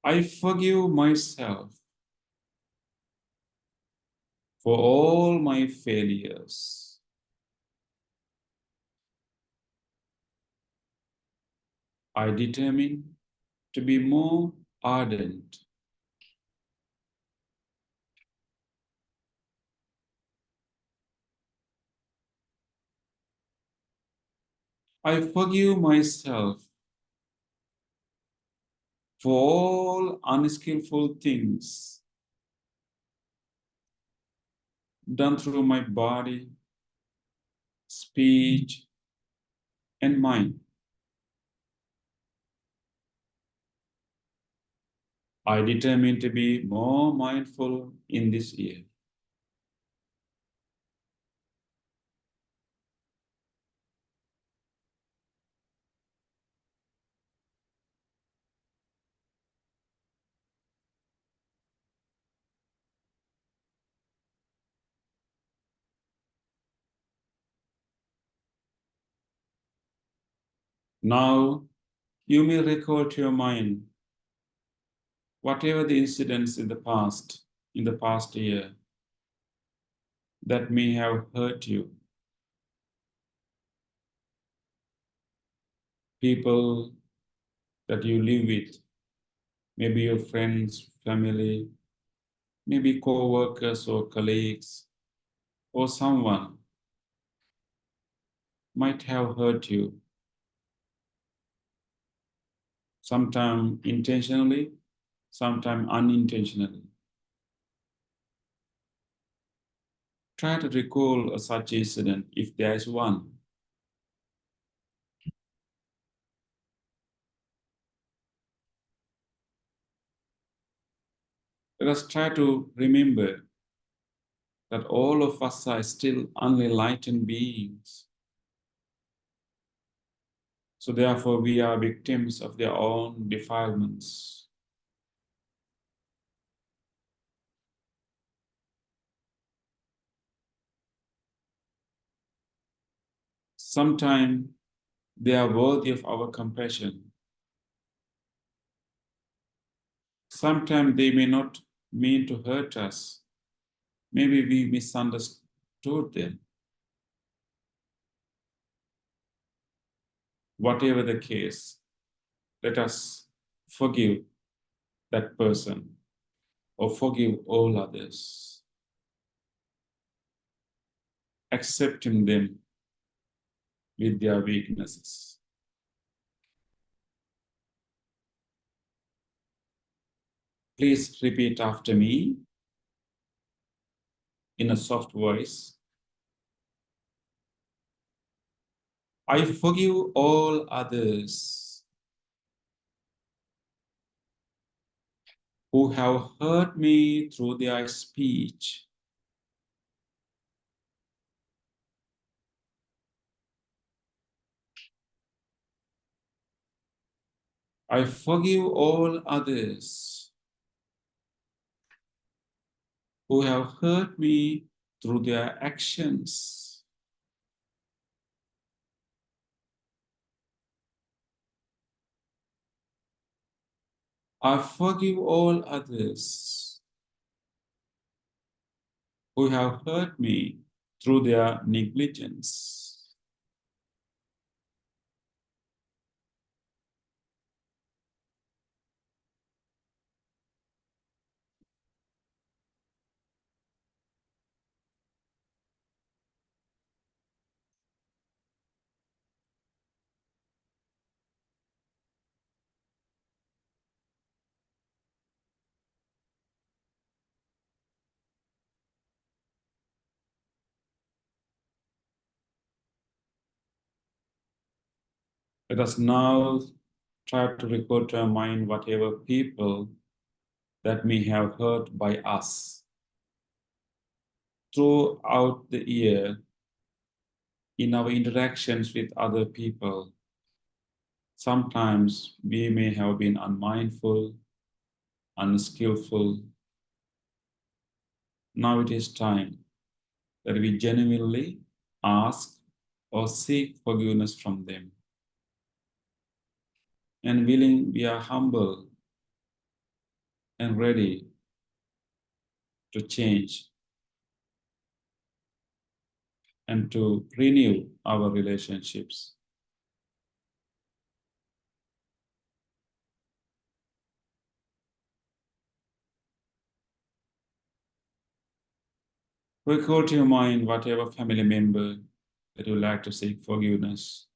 I forgive myself for all my failures. I determine to be more ardent. I forgive myself for all unskillful things done through my body, speech, and mind. I determine to be more mindful in this year. Now, you may recall to your mind whatever the incidents in the past year, that may have hurt you. People that you live with, maybe your friends, family, maybe co-workers or colleagues, or someone might have hurt you, sometime intentionally, sometime unintentionally. Try to recall such incident if there is one. Let us try to remember that all of us are still unenlightened beings. So therefore we are victims of their own defilements. Sometimes they are worthy of our compassion. Sometimes they may not mean to hurt us. Maybe we misunderstood them. Whatever the case, let us forgive that person or forgive all others, accepting them with their weaknesses. Please repeat after me in a soft voice. I forgive all others who have hurt me through their speech, I forgive all others who have hurt me through their actions. I forgive all others who have hurt me through their negligence. Let us now try to recall to our mind whatever people that may have hurt by us throughout the year in our interactions with other people. Sometimes we may have been unmindful, unskillful. Now it is time that we genuinely ask or seek forgiveness from them. And we are humble and ready to change and to renew our relationships. Recall to your mind whatever family member that you would like to seek forgiveness.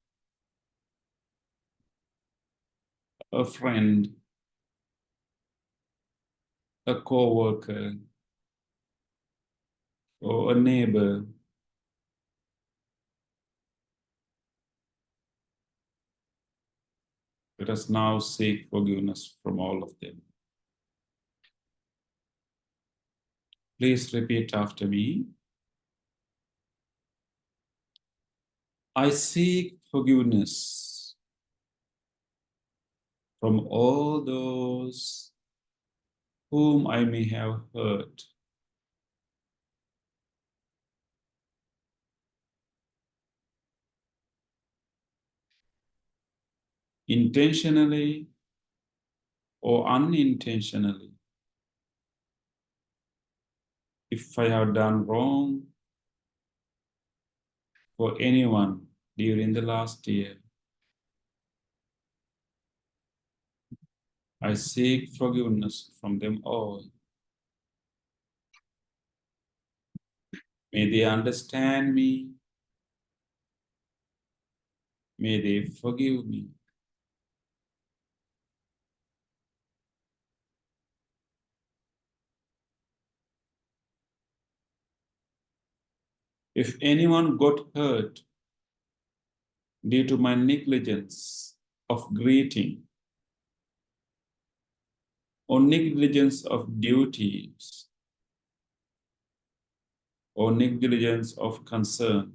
A friend, a co-worker, or a neighbor. Let us now seek forgiveness from all of them. Please repeat after me. I seek forgiveness from all those whom I may have hurt. intentionally or unintentionally, if I have done wrong for anyone during the last year, I seek forgiveness from them all. May they understand me. May they forgive me. If anyone got hurt due to my negligence of greeting or negligence of duties or negligence of concern,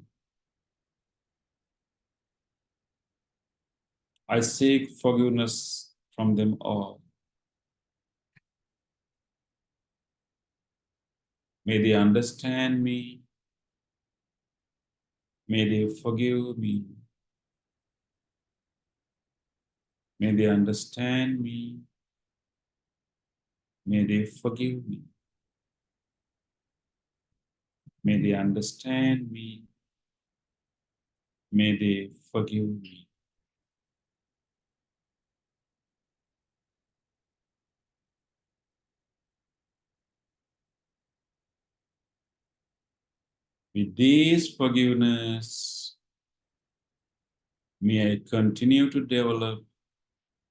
I seek forgiveness from them all. May they understand me. May they forgive me. May they understand me. May they forgive me. May they understand me. May they forgive me. With this forgiveness, may I continue to develop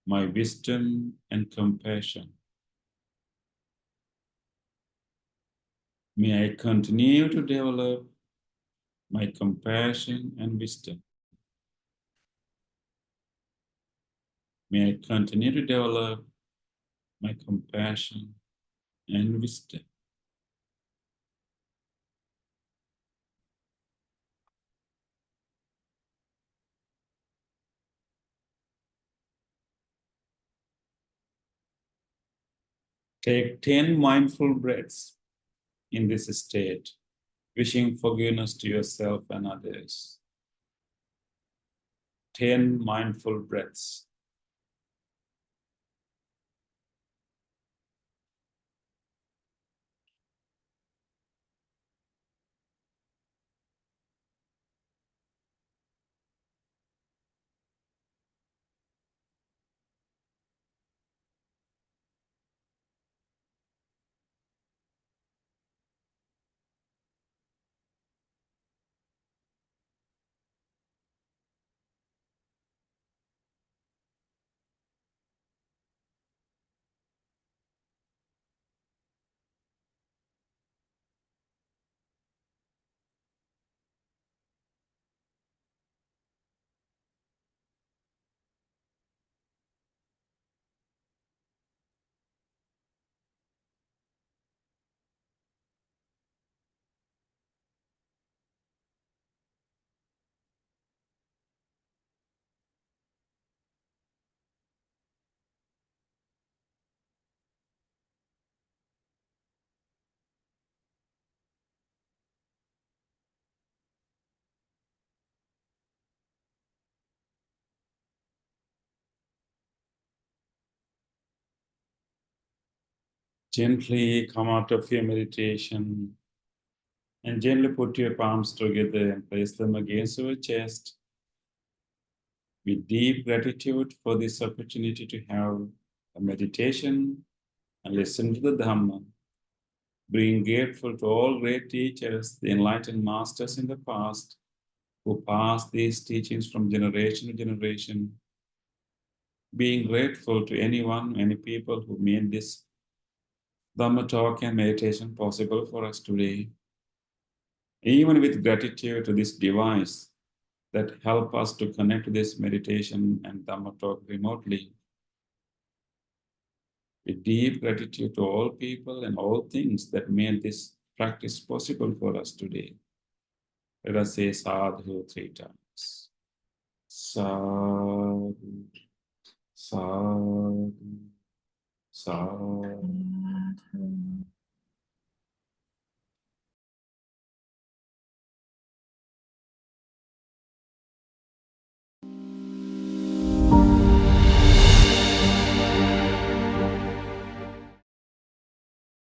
my wisdom and compassion. May I continue to develop my compassion and wisdom. May I continue to develop my compassion and wisdom. Take 10 mindful breaths in this state, wishing forgiveness to yourself and others. 10 mindful breaths. Gently come out of your meditation and gently put your palms together and place them against your chest. With deep gratitude for this opportunity to have a meditation and listen to the Dhamma. Being grateful to all great teachers, the enlightened masters in the past, who passed these teachings from generation to generation. Being grateful to anyone, any people who made this Dhamma talk and meditation possible for us today. Even with gratitude to this device that help us to connect this meditation and Dhamma talk remotely. With deep gratitude to all people and all things that made this practice possible for us today. Let us say sadhu 3 times. Sadhu, sadhu, sadhu.